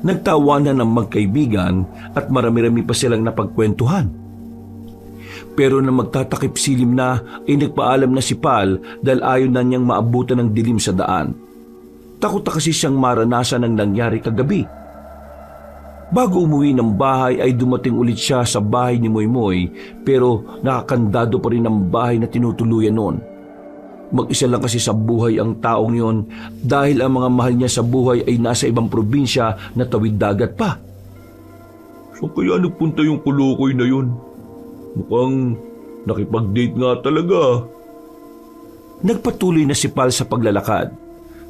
Speaker 2: Nagtawanan ng magkaibigan at marami-rami pa silang napagkwentuhan. Pero nang magtatakip silim na ay nagpaalam na si Pal dahil ayaw na niyang maabutan ng dilim sa daan. Takot na kasi siyang maranasan ang nangyari kagabi. Bago umuwi ng bahay ay dumating ulit siya sa bahay ni Moymoy pero nakakandado pa rin ang bahay na tinutuluyan noon. Mag-isa lang kasi sa buhay ang taong yon dahil ang mga mahal niya sa buhay ay nasa ibang probinsya na tawid dagat pa.
Speaker 3: So kaya nagpunta yung kulukoy na yun? Mukhang nakipag-date nga talaga.
Speaker 2: Nagpatuloy na si Pal sa paglalakad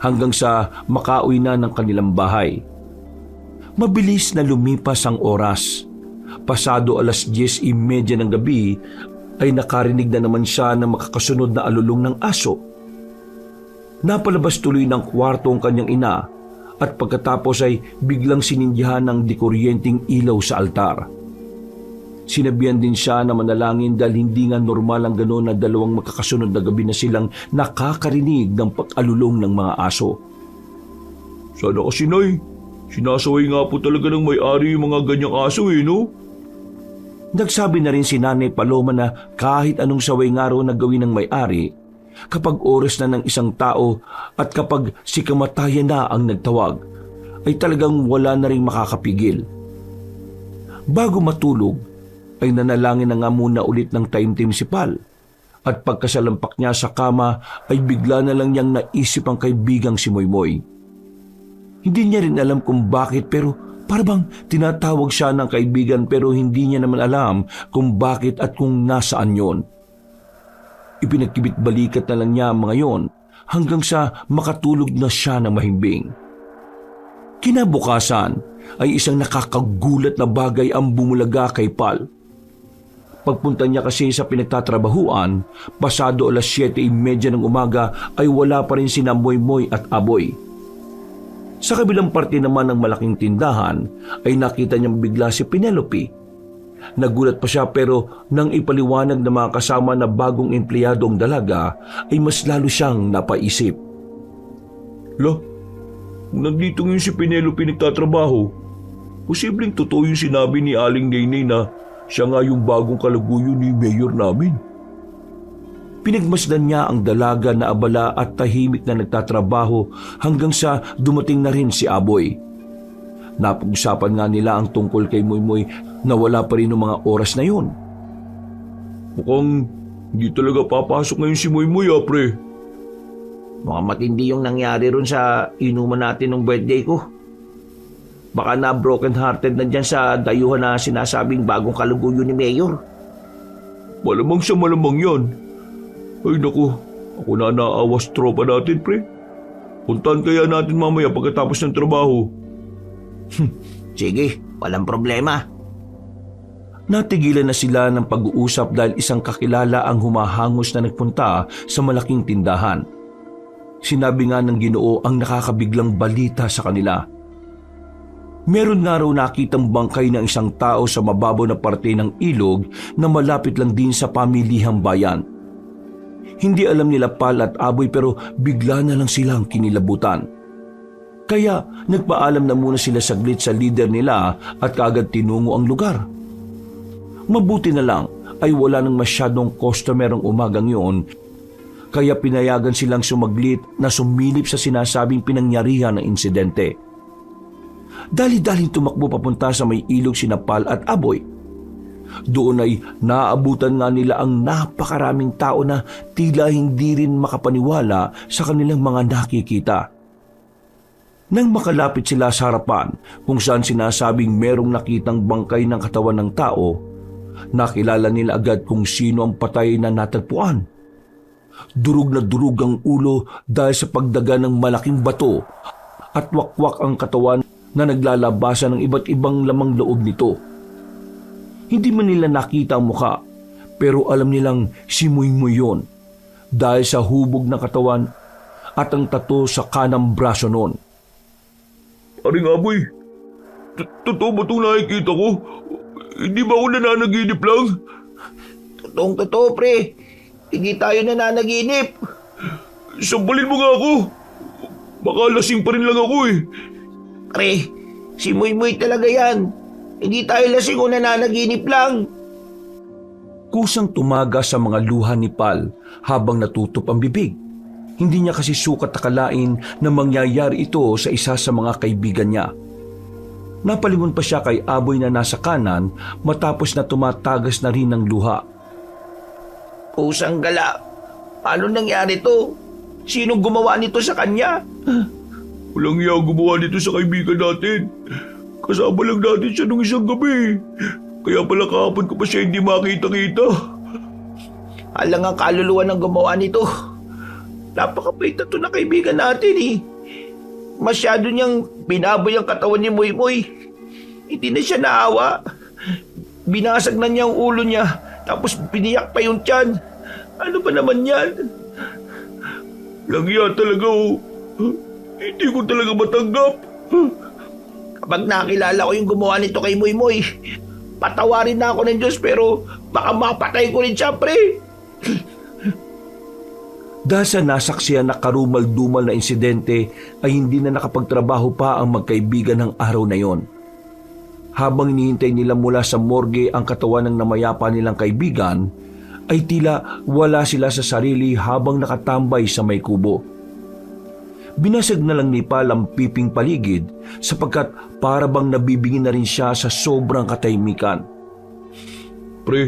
Speaker 2: hanggang sa makauwi na ng kanilang bahay. Mabilis na lumipas ang oras. Pasado 10:30 ng gabi ay nakarinig na naman siya ng makakasunod na alulong ng aso. Napalabas tuloy ng kwarto ang kanyang ina at pagkatapos ay biglang sinindyahan ng dikuryenteng ilaw sa altar. Sinabihan din siya na manalangin dahil hindi nga normal ang gano'n na dalawang makakasunod na gabi na silang nakakarinig ng pag-alulong ng mga aso.
Speaker 3: Sana kasi Nay, sinasaway nga po talaga ng may-ari yung mga ganyang aso no?
Speaker 2: Nagsabi na rin si Nanay Paloma na kahit anong saway nga raw na gawin ng may-ari, kapag oras na ng isang tao at kapag si kamatayan na ang nagtawag, ay talagang wala na rin makakapigil. Bago matulog, ay nanalangin na nga muna ulit ng taimtim si Pal. At pagkasalampak niya sa kama, ay bigla na lang niyang naisip ang kaibigang si Moymoy. Hindi niya rin alam kung bakit pero parang tinatawag siya ng kaibigan pero hindi niya naman alam kung bakit at kung nasaan yon. Ipinagkibit-balikat na lang niya ang mga yon hanggang sa makatulog na siya ng mahimbing. Kinabukasan ay isang nakakagulat na bagay ang bumulaga kay Pal. Pagpunta niya kasi sa pinagtatrabahuan, pasado 7:30 ng umaga ay wala pa rin sina Moymoy at Aboy. Sa kabilang parte naman ng malaking tindahan ay nakita niyang bigla si Penelope. Nagulat pa siya pero nang ipaliwanag ng mga kasama na bagong empleyado ang dalaga ay mas lalo siyang napaisip.
Speaker 3: Lo, kung nandito ngayon si Penelope nagtatrabaho, posibleng totoo yung sinabi ni Aling Nainay na siya nga yung bagong kalaguyo ni Mayor namin.
Speaker 2: Pinagmasdan niya ang dalaga na abala at tahimik na nagtatrabaho hanggang sa dumating na rin si Aboy. Napag-usapan nga nila ang tungkol kay Moymoy na wala pa rin ng mga oras na yun.
Speaker 3: Mukhang hindi talaga papasok ngayon si Moymoy, pre.
Speaker 4: Mukhang matindi yung nangyari ron sa inuman natin ng birthday ko. Baka na broken hearted na dyan sa dayuhan na sinasabing bagong kaluguyo ni Mayor.
Speaker 3: Malamang siya, malamang yan. Ay naku, ako na naawa sa tropa natin, pre. Puntahan kaya natin mamaya pagkatapos ng trabaho.
Speaker 4: Sige, walang problema.
Speaker 2: Natigilan na sila ng pag-uusap dahil isang kakilala ang humahangos na nagpunta sa malaking tindahan. Sinabi nga ng Ginoo ang nakakabiglang balita sa kanila. Meron nga raw nakitang bangkay ng isang tao sa mababaw na parte ng ilog na malapit lang din sa pamilihang bayan. Hindi alam nila Pal at Aboy pero bigla na lang silang kinilabutan. Kaya nagpaalam na muna sila saglit sa leader nila at kaagad tinungo ang lugar. Mabuti na lang ay wala nang masyadong customer ang umagang yun, kaya pinayagan silang sumaglit na sumilip sa sinasabing pinangyarihan ng insidente. Dali-daling tumakbo papunta sa may ilog sina Pal at Aboy. Doon ay naabutan nga nila ang napakaraming tao na tila hindi rin makapaniwala sa kanilang mga nakikita. Nang makalapit sila sa harapan kung saan sinasabing merong nakitang bangkay ng katawan ng tao, nakilala nila agad kung sino ang patay na natagpuan. Durog na durog ang ulo dahil sa pagdaga ng malaking bato at wakwak ang katawan na naglalabasan ng iba't ibang lamang loob nito. Hindi man nila nakita ang muka, pero alam nilang si Moymoy yun dahil sa hubog ng katawan at ang tato sa kanang braso noon.
Speaker 3: Aring Aboy, totoo ba itong nakikita ko? Hindi ba ako nananaginip lang?
Speaker 4: Totoong-totoo, pre. Hindi tayo nananaginip.
Speaker 3: Sambalin mo nga ako. Baka lasing pa rin lang ako eh.
Speaker 4: Pre, si Moymoy talaga yan. Hindi tayo lasing o nananaginip lang.
Speaker 2: Kusang tumaga sa mga luha ni Pal habang natutup ang bibig. Hindi niya kasi sukat akalain na mangyayari ito sa isa sa mga kaibigan niya. Napalingon pa siya kay Aboy na nasa kanan matapos na tumatagas na rin ng luha.
Speaker 4: Pusang gala, paano nangyari to? Sinong gumawa nito sa kanya?
Speaker 3: Walang iya gumawa nito sa kaibigan natin. Kasama lang natin siya nung isang gabi. Kaya pala kahapon ko pa siya hindi makita-kita.
Speaker 4: Alang ang kaluluwa ng gumawa nito. Napakabait na to na kaibigan natin eh. Masyado niyang binaboy ang katawan ni Moymoy. Hindi na siya naawa. Binasag na niya ang ulo niya, tapos piniyak pa yung tiyan. Ano ba naman yan?
Speaker 3: Langya talaga oh. Hindi ko talaga matanggap.
Speaker 4: Kapag nakilala ko yung gumawa nito kay Moymoy, patawarin na ako ng Diyos pero baka mapatay ko rin siya, pre.
Speaker 2: Dahil sa nasaksiyan na karumal-dumal na insidente ay hindi na nakapagtrabaho pa ang magkaibigan ng araw na yon. Habang hinihintay nila mula sa morgue ang katawan ng namayapa nilang kaibigan, ay tila wala sila sa sarili habang nakatambay sa may kubo. Binasag na lang ni Pal ang piping paligid sapagkat para bang nabibingin na rin siya sa sobrang katahimikan.
Speaker 3: Pre,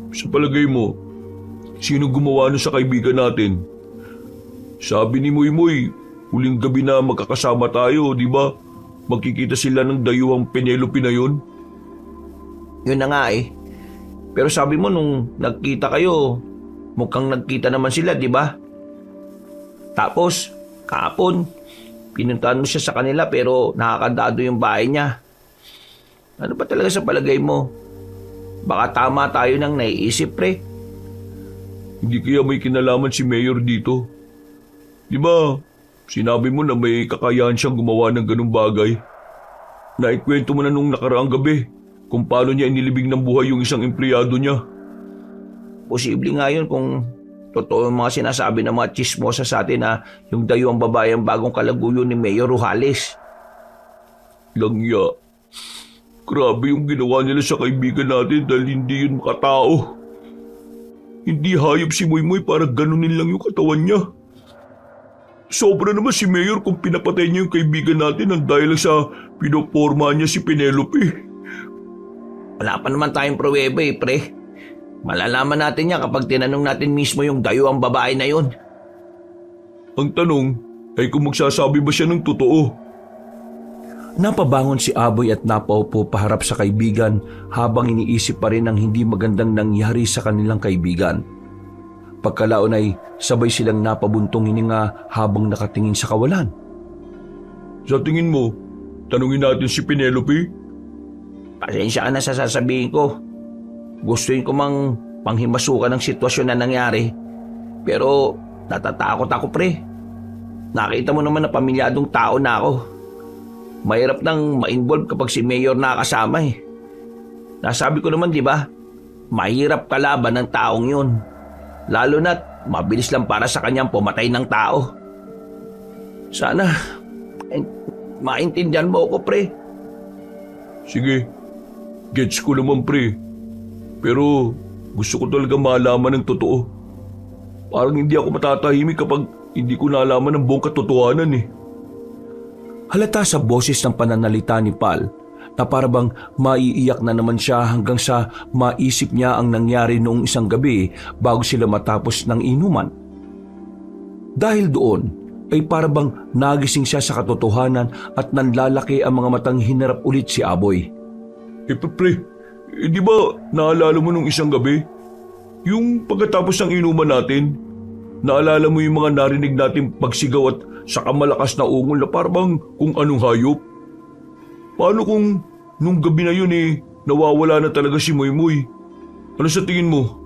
Speaker 3: sa palagay mo, sino gumawa nun sa kaibigan natin? Sabi ni Moymoy, huling gabi na magkakasama tayo, di ba? Magkikita sila ng dayuhang Penelope na yun.
Speaker 4: Yun na nga eh. Pero sabi mo nung nagkita kayo, mukhang nagkita naman sila, di ba? Tapos, kahapon, pinuntahan mo siya sa kanila pero nakakandado yung bahay niya. Ano ba talaga sa palagay mo? Baka tama tayo nang naiisip, pre.
Speaker 3: Hindi kaya may kinalaman si Mayor dito. Di ba, sinabi mo na may kakayahan siyang gumawa ng ganung bagay. Naikwento mo na nung nakaraang gabi kung paano niya inilibing ng buhay yung isang empleyado niya.
Speaker 4: Posible nga yun kung totoo yung mga sinasabi ng mga chismosa sa atin na yung dayo ang babae ang bagong kalaguyo ni Mayor Ruhales.
Speaker 3: Langya. Grabe yung ginawa nila sa kaibigan natin dahil hindi yun makatao. Hindi hayop si Moymoy para ganunin lang yung katawan niya. Sobra naman si Mayor kung pinapatay niya yung kaibigan natin ng dahil sa pinoporma niya si Penelope.
Speaker 4: Wala pa naman tayong pruweba pre. Malalaman natin yan kapag tinanong natin mismo yung dayo ang babae na yun.
Speaker 3: Ang tanong ay kung magsasabi ba siya ng totoo.
Speaker 2: Napabangon si Aboy at napaupo paharap sa kaibigan habang iniisip pa rin ang hindi magandang nangyari sa kanilang kaibigan. Pagkalaon ay sabay silang napabuntong hininga habang nakatingin sa kawalan.
Speaker 3: Sa tingin mo, tanungin natin si Penelope?
Speaker 4: Pasensya ka na sa sasabihin ko. Gustuin ko mang panghimasukan ng sitwasyon na nangyari. Pero natatakot ako pre. Nakita mo naman na pamilyadong tao na ako. Mahirap nang ma-involve kapag si Mayor nakakasama eh. Nasabi ko naman di ba, mahirap kalaban ng taong yun. Lalo na't mabilis lang para sa kanyang pumatay ng tao. Sana maintindihan mo ako pre.
Speaker 3: Sige, gets ko naman pre. Pero gusto ko talaga malaman ng totoo. Parang hindi ako matatahimik kapag hindi ko nalaman ang buong katotohanan eh.
Speaker 2: Halata sa boses ng pananalita ni Pal na parabang maiiyak na naman siya hanggang sa maisip niya ang nangyari noong isang gabi bago sila matapos ng inuman. Dahil doon ay parabang nagising siya sa katotohanan at nanlalaki ang mga matang hinarap ulit si Aboy.
Speaker 3: Pre, di ba naalala mo nung isang gabi? Yung pagkatapos ng inuman natin, naalala mo yung mga narinig natin pagsigaw at saka malakas na ungol na parang kung anong hayop? Paano kung nung gabi na yun nawawala na talaga si Moymoy? Ano sa tingin mo?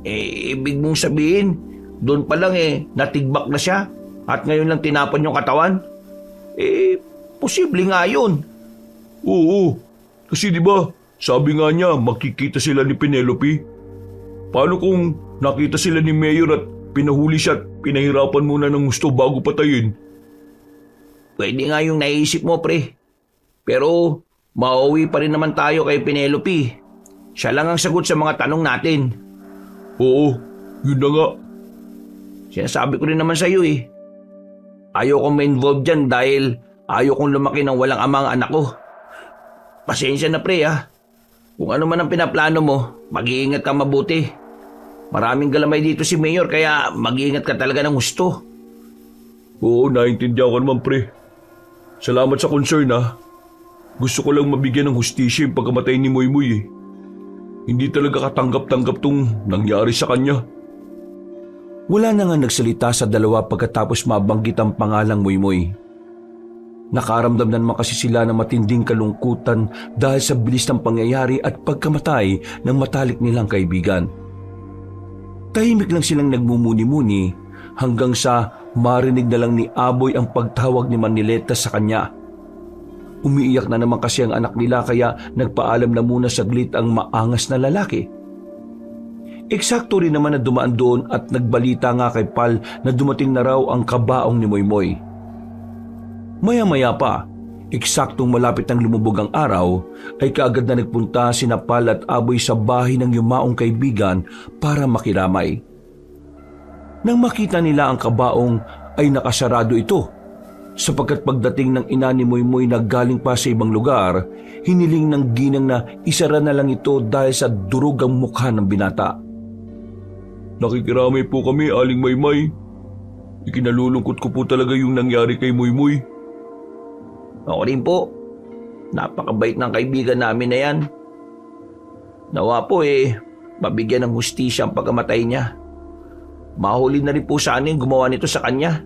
Speaker 4: Ibig mong sabihin, doon pa lang natigbak na siya at ngayon lang tinapan yung katawan? Posible nga yun.
Speaker 3: Oo, kasi di ba sabi nga niya makikita sila ni Penelope? Paano kung nakita sila ni Mayor at pinahuli siya at pinahirapan muna ng gusto bago patayin?
Speaker 4: Pwede nga yung naisip mo pre. Pero mauwi pa rin naman tayo kay Penelope. Siya lang ang sagot sa mga tanong natin.
Speaker 3: Oo, yun na nga.
Speaker 4: Sinasabi ko rin naman sa iyo Ayaw kong ma-involve dyan dahil ayaw kong lumaki ng walang ama ang anak ko. Pasensya na pre Kung ano man ang pinaplano mo, mag-iingat ka mabuti. Maraming galamay dito si Mayor kaya mag-iingat ka talaga ng gusto.
Speaker 3: Oo, naintindihan ko naman pre. Salamat sa concern Gusto ko lang mabigyan ng hustisya yung pagkamatay ni Moymoy Hindi talaga katanggap-tanggap tong nangyari sa kanya.
Speaker 2: Wala na nga nagsalita sa dalawa pagkatapos mabanggit ang pangalang Moymoy. Nakaramdam na naman kasi sila ng matinding kalungkutan dahil sa bilis ng pangyayari at pagkamatay ng matalik nilang kaibigan. Tahimik lang silang nagmumuni-muni hanggang sa marinig na lang ni Aboy ang pagtawag ni Manileta sa kanya. Umiiyak na naman kasi ang anak nila kaya nagpaalam na muna saglit ang maangas na lalaki. Eksakto rin naman na dumaan doon at nagbalita nga kay Pal na dumating na raw ang kabaong ni Moymoy. Maya-maya pa, eksaktong malapit ng lumubog ang araw, ay kaagad na nagpunta sina Pal at Aboy sa bahay ng yumaong kaibigan para makiramay. Nang makita nila ang kabaong ay nakasarado ito, sapagkat pagdating ng ina ni Moymoy na galing pa sa ibang lugar, hiniling ng ginang na isara na lang ito dahil sa durog ang mukha ng binata.
Speaker 3: Nakikiramay po kami, Aling Maymay. Ikinalulungkot ko po talaga yung nangyari kay Moymoy.
Speaker 4: Ako rin po. Napakabait ng kaibigan namin na yan. Nawa po mabigyan ng hustisya ang pagkamatay niya. Mahuli na rin po sana yung gumawa nito sa kanya.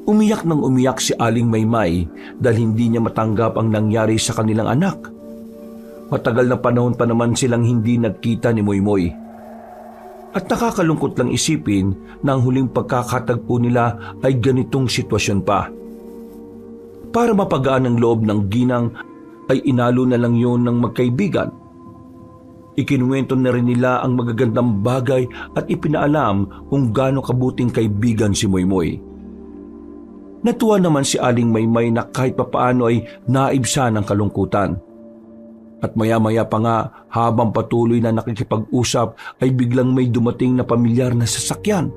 Speaker 2: Umiyak nang umiyak si Aling Maymay dahil hindi niya matanggap ang nangyari sa kanilang anak. Matagal na panahon pa naman silang hindi nagkita ni Moymoy. At nakakalungkot lang isipin na ang huling pagkakatagpo nila ay ganitong sitwasyon pa. Para mapagaan ang loob ng ginang ay inalo na lang yun ng magkaibigan. Ikinuwento na rin nila ang magagandang bagay at ipinaalam kung gaano kabuting kaibigan si Moymoy. Natuwa naman si Aling Maymay na kahit papaano ay naibsa ng kalungkutan. At maya-maya pa nga habang patuloy na nakikipag-usap ay biglang may dumating na pamilyar na sasakyan.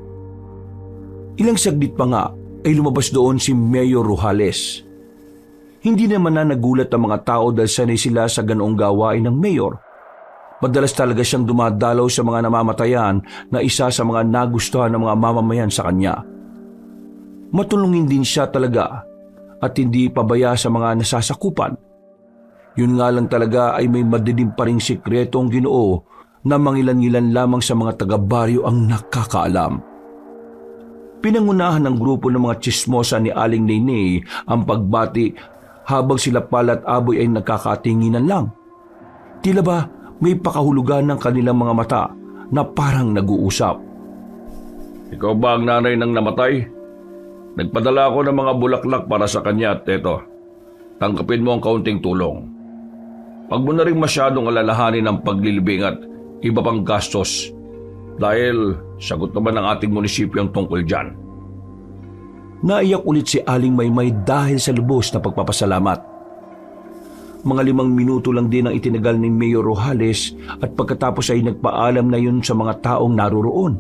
Speaker 2: Ilang saglit pa nga ay lumabas doon si Mayor Rujales. Hindi naman na nagulat ang mga tao dahil sanay sila sa ganoong gawain ng mayor. Madalas talaga siyang dumadalaw sa mga namamatayan na isa sa mga nagustuhan ng mga mamamayan sa kanya. Matulungin din siya talaga at hindi pabaya sa mga nasasakupan. Yun nga lang talaga ay may madilim pa ring sikretong Ginoo na mangilan-ngilan lamang sa mga taga-baryo ang nakakaalam. Pinangunahan ng grupo ng mga tsismosa ni Aling Nainay ang pagbati habang sila Pal at Aboy ay nagkakatinginan lang. Tila ba may pakahulugan ng kanilang mga mata na parang nag-uusap.
Speaker 3: Ikaw ba ang nanay ng namatay? Nagpadala ako ng mga bulaklak para sa kanya at eto, tanggapin mo ang kaunting tulong. Huwag mo na rin masyadong alalahanin ang paglilibing at iba pang gastos dahil sagot naman ng ating munisipyo ang tungkol dyan.
Speaker 2: Naiyak ulit si Aling Maymay dahil sa lubos na pagpapasalamat. Mga 5 minuto lang din ang itinagal ni Mayor Rojales at pagkatapos ay nagpaalam na yun sa mga taong naroroon.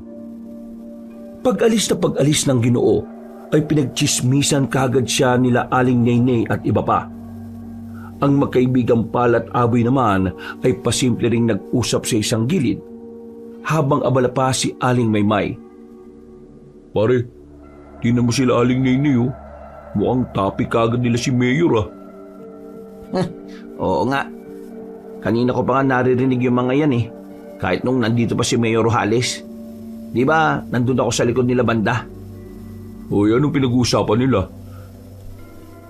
Speaker 2: Pag-alis ng Ginoo ay pinagtsismisan kagad siya nila Aling Nainay at iba pa. Ang magkaibigang Pal at Aboy naman ay pasimple ring nag-usap sa isang gilid habang abala pa si Aling Maymay.
Speaker 3: Pare, tingnan mo sila Aling Nainay oh. Mukhang topic kagad nila si Mayor ah.
Speaker 4: Oo nga. Kanina ko pa nga naririnig yung mga yan eh. Kahit nung nandito pa si Mayor Rojales. Di ba, nandun ako sa likod nila banda.
Speaker 3: Hoy, anong pinag-uusapan nila?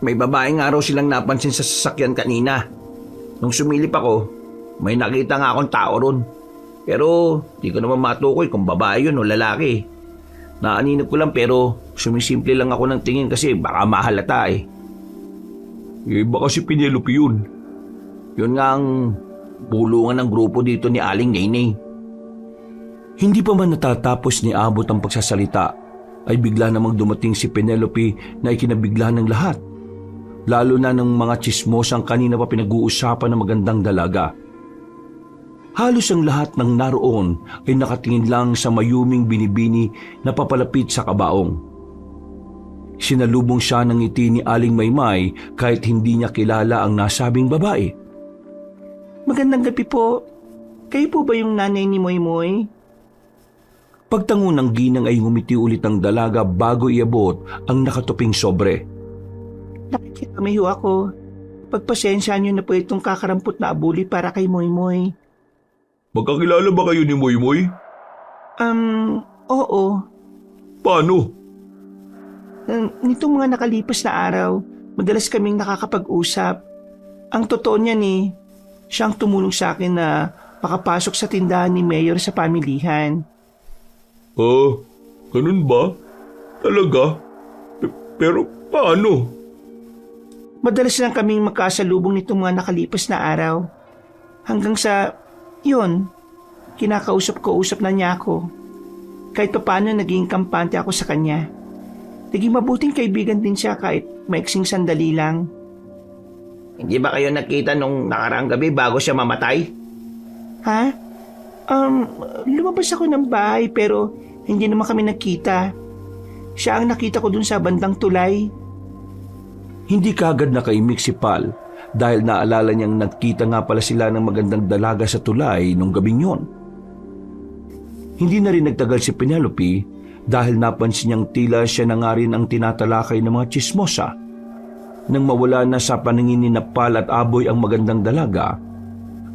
Speaker 4: May babae nga raw silang napansin sa sasakyan kanina. Nung sumilip ako, may nakita nga akong tao ron. Pero di ko naman matukoy kung babae yun o lalaki. Naaninip ko lang pero sumisimple lang ako ng tingin kasi baka mahalata eh.
Speaker 3: Eh baka si Penelope yun.
Speaker 4: Yun nga ang bulungan ng grupo dito ni Aling Nainay.
Speaker 2: Hindi pa man natatapos ni Abot ang pagsasalita ay bigla namang dumating si Penelope na ikinabigla ng lahat. Lalo na ng mga tsismosang kanina pa pinag-uusapan ng magandang dalaga. Halos ang lahat ng naroon ay nakatingin lang sa mayuming binibini na papalapit sa kabaong. Sinalubong siya ng ngiti ni Aling Maymay kahit hindi niya kilala ang nasabing babae.
Speaker 5: Magandang gabi po. Kayo po ba yung nanay ni Moymoy?
Speaker 2: Pagtango ng ginang ay ngumiti ulit ang dalaga bago iabot ang nakatuping sobre.
Speaker 5: Nakikita ho ako. Pagpasensya niyo na po itong kakarampot na abuli para kay Moymoy.
Speaker 3: Magkakilala ba kayo ni Moymoy?
Speaker 5: Oo.
Speaker 3: Paano?
Speaker 5: Nitong mga nakalipas na araw, madalas kaming nakakapag-usap. Ang totoo niyan siyang tumulong sa akin na makapasok sa tindahan ni Mayor sa pamilihan.
Speaker 3: Ganun ba? Talaga? Pero paano?
Speaker 5: Madalas lang kaming magkasalubong nitong mga nakalipas na araw. Hanggang sa, kinakausap na niya ako. Kahit paano naging kampante ako sa kanya. Naging mabuting kaibigan din siya kahit maiksing sandali lang.
Speaker 4: Hindi ba kayo nakita nung nakaraang gabi bago siya mamatay?
Speaker 5: Ha? Lumabas ako ng bahay pero hindi naman kami nakita. Siya ang nakita ko dun sa bandang tulay.
Speaker 2: Hindi kaagad nakaimik si Pal dahil naalala niyang nagkita nga pala sila ng magandang dalaga sa tulay nung gabing yon. Hindi na rin nagtagal si Penelope dahil napansin niyang tila siya na nga rin ang tinatalakay ng mga tsismosa. Nang mawala na sa paningin ni Pal at Aboy ang magandang dalaga,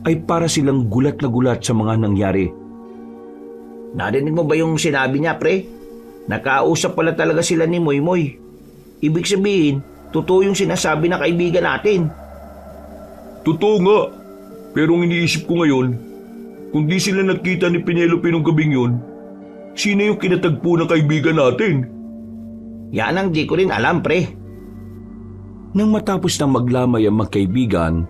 Speaker 2: ay para silang gulat na gulat sa mga nangyari.
Speaker 4: Narinig mo ba yung sinabi niya, pre? Nakausap pala talaga sila ni Moymoy. Ibig sabihin, totoo yung sinasabi na kaibigan natin.
Speaker 3: Totoo nga. Pero ang iniisip ko ngayon, kung di sila nakita ni Penelope nung gabing yun, sino yung kinatagpo ng kaibigan natin?
Speaker 4: Yan ang di ko rin alam, pre.
Speaker 2: Nang matapos ng maglamay ang magkaibigan,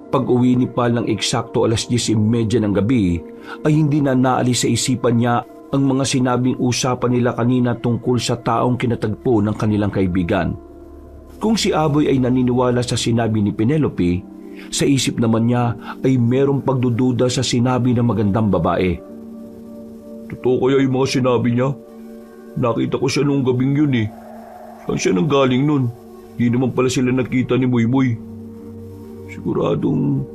Speaker 2: Pag-uwi ni Pal ng eksakto 10:30 ng gabi ay hindi na naalis sa isipan niya ang mga sinabing usapan nila kanina tungkol sa taong kinatagpo ng kanilang kaibigan. Kung si Aboy ay naniniwala sa sinabi ni Penelope, sa isip naman niya ay merong pagdududa sa sinabi ng magandang babae.
Speaker 3: Totoo kaya yung mga sinabi niya? Nakita ko siya nung gabing yun eh. Saan siya nanggaling nun? Di naman pala sila nakita ni Moymoy. Siguradong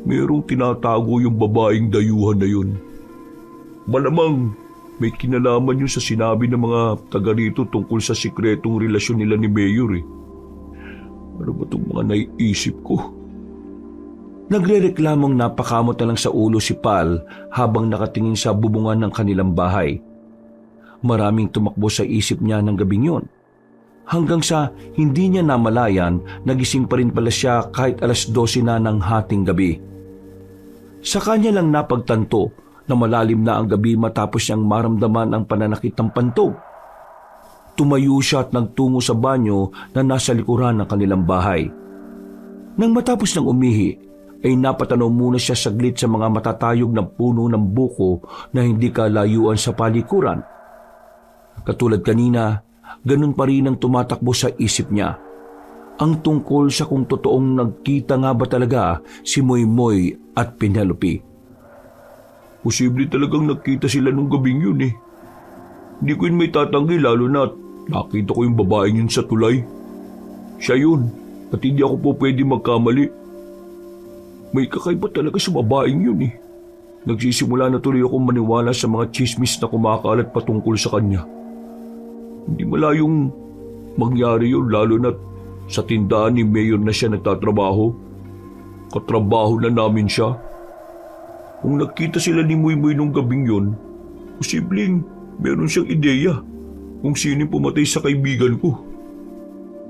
Speaker 3: merong tinatago yung babaeng dayuhan na yun. Malamang may kinalaman yun sa sinabi ng mga taga rito tungkol sa sikretong relasyon nila ni Mayor eh. Ano ba itong mga naiisip ko?
Speaker 2: Nagrereklamong napakamot na lang sa ulo si Pal habang nakatingin sa bubungan ng kanilang bahay. Maraming tumakbo sa isip niya ng gabing yun. Hanggang sa hindi niya namalayan, nagising pa rin pala siya kahit 12:00 na ng hating gabi. Sa kanya lang napagtanto na malalim na ang gabi matapos niyang maramdaman ang pananakit ng pantog. Tumayo siya at nagtungo sa banyo na nasa likuran ng kanilang bahay. Nang matapos ng umihi, ay napatanaw muna siya saglit sa mga matatayog na puno ng buko na hindi kalayuan sa palikuran. Katulad kanina, ganun pa rin ang tumatakbo sa isip niya. Ang tungkol sa kung totoong nagkita nga ba talaga si Moymoy at Penelope.
Speaker 3: Posible talagang nakita sila nung gabing yun eh. Hindi ko yun may tatanggi lalo na nakita ko yung babaeng yun sa tulay. Siya yun at hindi ako po pwede magkamali. May kakaiba talaga sa babaeng yun eh. Nagsisimula na tuloy akong maniwala sa mga chismis na kumakalat patungkol sa kanya. Hindi malayong mangyari yun lalo na sa tindahan ni Mayor na siya nagtatrabaho. Katrabaho na namin siya. Kung nakita sila ni Moymoy nung gabing yun, posibleng meron siyang ideya kung sino pumatay sa kaibigan ko.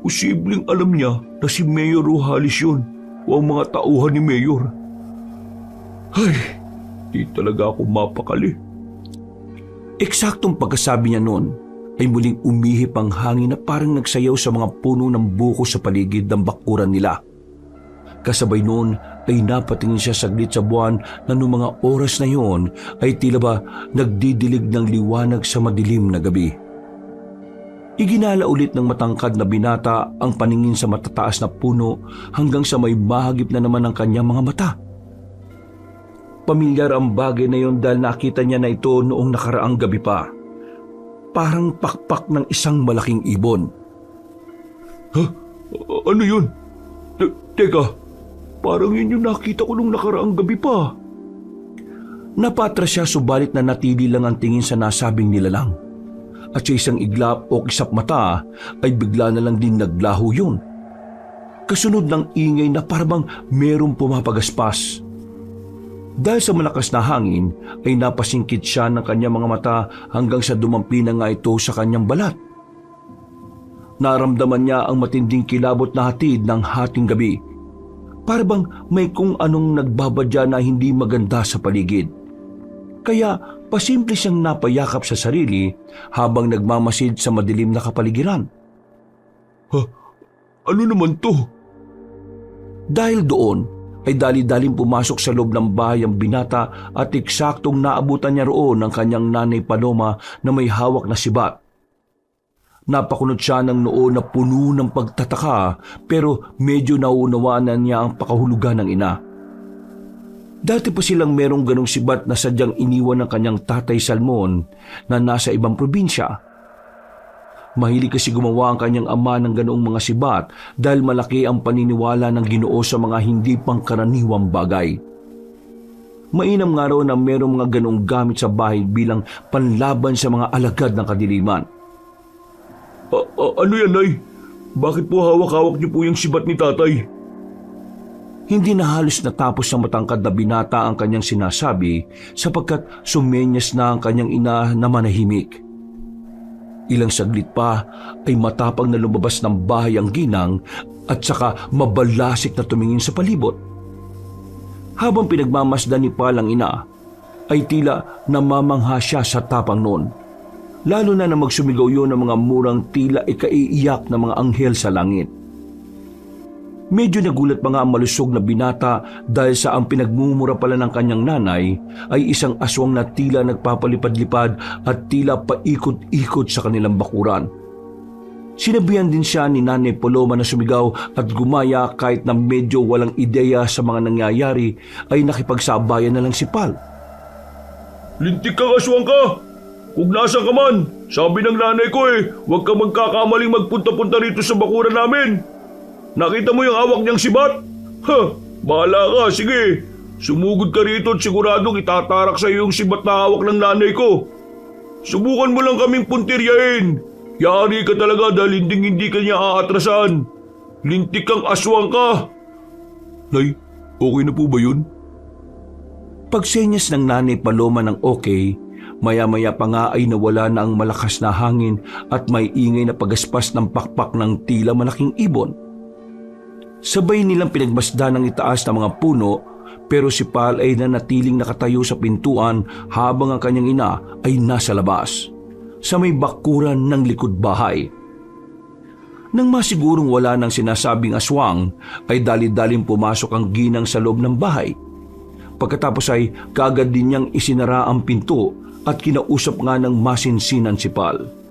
Speaker 3: Posibleng alam niya na si Mayor Ruhales yun o ang mga tauhan ni Mayor. Ay, di talaga ako mapakali.
Speaker 2: Eksaktong pagkasabi niya noon, ay muling umihip ang hangin na parang nagsayaw sa mga puno ng buko sa paligid ng bakuran nila. Kasabay noon ay napatingin siya saglit sa buwan na noong mga oras na yon ay tila ba nagdidilig ng liwanag sa madilim na gabi. Iginala ulit ng matangkad na binata ang paningin sa matataas na puno hanggang sa may mahagip na naman ang kanyang mga mata. Pamilyar ang bagay na yon dahil nakita niya na ito noong nakaraang gabi pa. Parang pakpak ng isang malaking ibon.
Speaker 3: Ha? Ano yun? Teka, parang yun yung nakita ko nung nakaraang gabi pa.
Speaker 2: Napatras siya subalit na natili lang ang tingin sa nasabing nilalang. At sa isang iglap o kisap mata ay bigla na lang din naglaho yun. Kasunod ng ingay na parang merong pumapagaspas. Dahil sa malakas na hangin ay napasingkit siya ng kanyang mga mata hanggang sa dumampi na nga ito sa kanyang balat. Naramdaman niya ang matinding kilabot na hatid ng hating gabi. Parang may kung anong nagbabadya na hindi maganda sa paligid. Kaya pasimple siyang napayakap sa sarili habang nagmamasid sa madilim na kapaligiran.
Speaker 3: Ha? Ano naman to?
Speaker 2: Dahil doon ay dali-daling pumasok sa loob ng bahay ang binata at eksaktong naabutan niya roon ang kanyang nanay Paloma na may hawak na sibat. Napakunot siya ng noo na puno ng pagtataka pero medyo nauunawaan niya ang pakahulugan ng ina. Dati pa silang merong ganong sibat na sadyang iniwan ng kanyang tatay Salmon na nasa ibang probinsya. Mahilig kasi gumawa ang kanyang ama ng ganoong mga sibat dahil malaki ang paniniwala ng Ginoo sa mga hindi pangkaraniwang bagay. Mainam nga raw na merong mga ganoong gamit sa bahay bilang panlaban sa mga alagad ng kadiliman.
Speaker 3: Ano yan, Nay? Bakit po hawak-hawak niyo po yung sibat ni tatay?
Speaker 2: Hindi na halos natapos ng matangkad na binata ang kanyang sinasabi sapagkat sumenyas na ang kanyang ina na manahimik. Ilang saglit pa ay matapang na lumabas ng bahay ang ginang at saka mabalasik na tumingin sa palibot. Habang pinagmamasdan ni Pal ang ina, ay tila namamangha siya sa tapang noon. Lalo na magsumigaw yun ng mga murang tila ikaiiyak na mga anghel sa langit. Medyo nagulat pa nga ang malusog na binata dahil sa ang pinagmumura pala ng kanyang nanay ay isang aswang na tila nagpapalipad-lipad at tila paikot-ikot sa kanilang bakuran. Sinabihan din siya ni Nanay Paloma na sumigaw at gumaya kahit na medyo walang ideya sa mga nangyayari ay nakipagsabayan na lang si Pal.
Speaker 3: Lintik kang aswang ka! Kung nasa ka man, sabi ng nanay ko huwag ka magkakamaling magpunta-punta rito sa bakuran namin. Nakita mo yung hawak niyang sibat? Ha, bahala ka, sige. Sumugod ka rito at siguradong itatarak sa iyo yung sibat na hawak ng nanay ko. Subukan mo lang kaming puntiryain. Yari ka talaga dahil hindi ka niya aatrasan. Lintik kang aswang ka. Nay, okay na po ba yun?
Speaker 2: Pagsenyas ng Nanay Paloma ng okay, maya-maya pa nga ay nawala na ang malakas na hangin at may ingay na pagaspas ng pakpak ng tila malaking ibon. Sabay nilang pinagmasdan ng itaas na mga puno pero si Pal ay nanatiling nakatayo sa pintuan habang ang kanyang ina ay nasa labas, sa may bakuran ng likod bahay. Nang masigurong wala nang sinasabing aswang, ay dali-daling pumasok ang ginang sa loob ng bahay. Pagkatapos ay kaagad din niyang isinara ang pinto at kinausap nga ng masinsinan si Pal.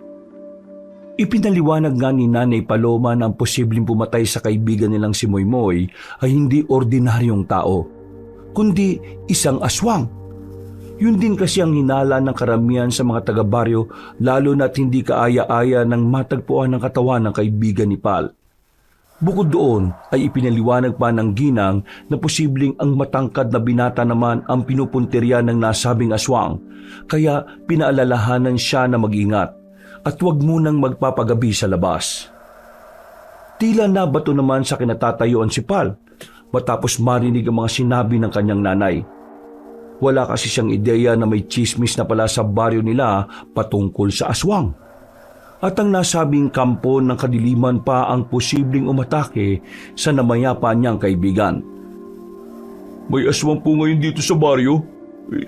Speaker 2: Ipinaliwanag nga ni Nanay Paloma na ang posibleng pumatay sa kaibigan nilang si Moymoy ay hindi ordinaryong tao, kundi isang aswang. Yun din kasi ang hinala ng karamihan sa mga taga-baryo, lalo na't hindi kaaya-aya ng matagpuan ng katawan ng kaibigan ni Pal. Bukod doon ay ipinaliwanag pa ng ginang na posibleng ang matangkad na binata naman ang pinupuntirya ng nasabing aswang, kaya pinaalalahanan siya na mag-ingat at huwag munang magpapagabi sa labas. Tila nabato naman sa kinatatayuan si Pal matapos marinig ang mga sinabi ng kanyang nanay. Wala kasi siyang ideya na may chismis na pala sa baryo nila patungkol sa aswang. At ang nasabing kampo ng kadiliman pa ang posibleng umatake sa namayapa niyang kaibigan.
Speaker 3: May aswang po ngayon dito sa baryo?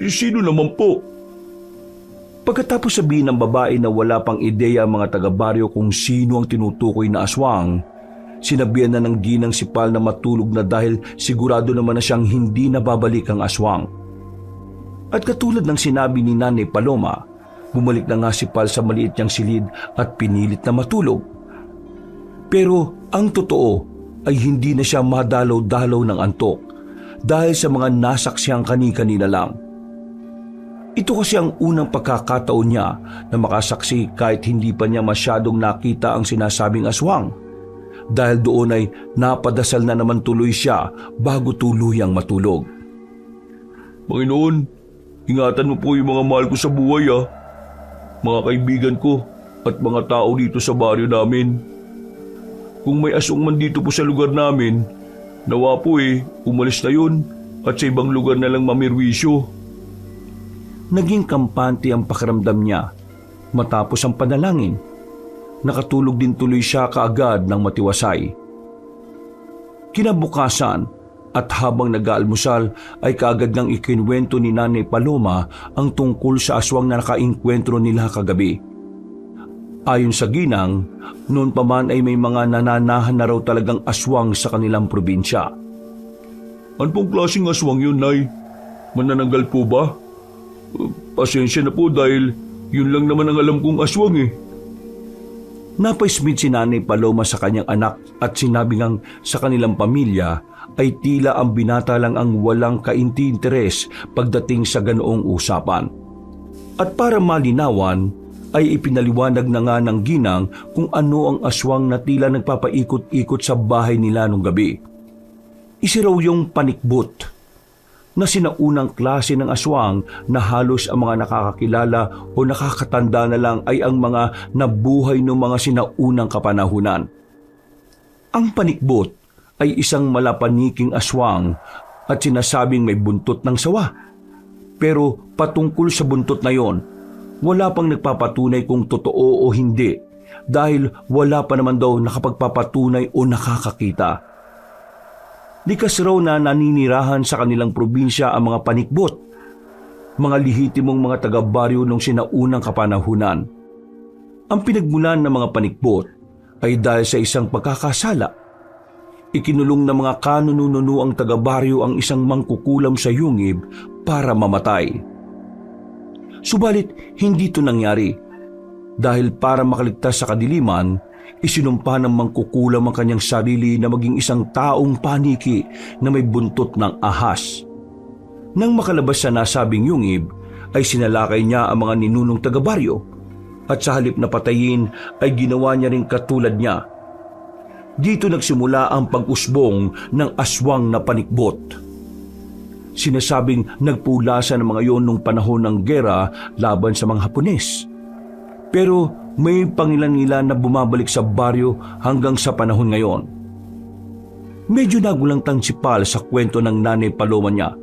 Speaker 3: Sino naman po?
Speaker 2: Pagkatapos sabihin ng babae na wala pang ideya ang mga taga-baryo kung sino ang tinutukoy na aswang, sinabihan na ng ginang si Pal na matulog na dahil sigurado naman na siyang hindi nababalik ang aswang. At katulad ng sinabi ni Nanay Paloma, bumalik na nga si Pal sa maliit niyang silid at pinilit na matulog. Pero ang totoo ay hindi na siya madalaw-dalaw ng antok dahil sa mga nasaksiyang kani-kanina lang. Ito kasi ang unang pagkakataon niya na makasaksi kahit hindi pa niya masyadong nakita ang sinasabing aswang. Dahil doon ay napadasal na naman tuloy siya bago tuluyang matulog.
Speaker 3: Panginoon, ingatan mo po yung mga mahal ko sa buhay mga kaibigan ko at mga tao dito sa baryo namin. Kung may aswang man dito po sa lugar namin, nawa po umalis na yun at sa ibang lugar na lang mamirwisyo.
Speaker 2: Naging kampante ang pakiramdam niya matapos ang panalangin. Nakatulog din tuloy siya kaagad ng matiwasay. Kinabukasan at habang nag-aalmusal ay kaagad nang ikinwento ni Nanay Paloma ang tungkol sa aswang na nakainkwentro nila kagabi. Ayon sa ginang, noon pa man ay may mga nananahan na raw talagang aswang sa kanilang probinsya.
Speaker 3: Ano pong klaseng aswang yun, Nay? Manananggal po ba? Pasensya na po dahil yun lang naman ang alam kong aswang
Speaker 2: Napaismid si Nanay Paloma sa kanyang anak at sinabi ngang sa kanilang pamilya ay tila ang binata lang ang walang kainti-interes pagdating sa ganoong usapan. At para malinawan ay ipinaliwanag na nga ng ginang kung ano ang aswang na tila nagpapaikot-ikot sa bahay nila nung gabi. Isa raw yung panikbot na sinaunang klase ng aswang na halos ang mga nakakakilala o nakakatanda na lang ay ang mga nabuhay ng mga sinaunang kapanahunan. Ang panikbot ay isang malapaniking aswang at sinasabing may buntot ng sawa. Pero patungkol sa buntot na yon, wala pang nagpapatunay kung totoo o hindi dahil wala pa naman daw nakapagpapatunay o nakakakita. Likas raw na naninirahan sa kanilang probinsya ang mga panikbot, mga lihitimong mga taga-baryo nung sinaunang kapanahunan. Ang pinagmulan ng mga panikbot ay dahil sa isang pagkakasala. Ikinulong ng mga kanununo ang taga-baryo ang isang mangkukulam sa yungib para mamatay. Subalit hindi ito nangyari dahil para makaligtas sa kadiliman, isinumpa ng mangkukulam ang kanyang sarili na maging isang taong paniki na may buntot ng ahas. Nang makalabas sa nasabing yungib, ay sinalakay niya ang mga ninunong taga-baryo at sa halip na patayin ay ginawa niya rin katulad niya. Dito nagsimula ang pag-usbong ng aswang na panikbot. Sinasabing nagpulasa ng mga yon nung panahon ng gera laban sa mga Hapones. Pero may pangilan-ilan na bumabalik sa baryo hanggang sa panahon ngayon. Medyo nagulantang si Pal sa kwento ng Nanay Paloma niya,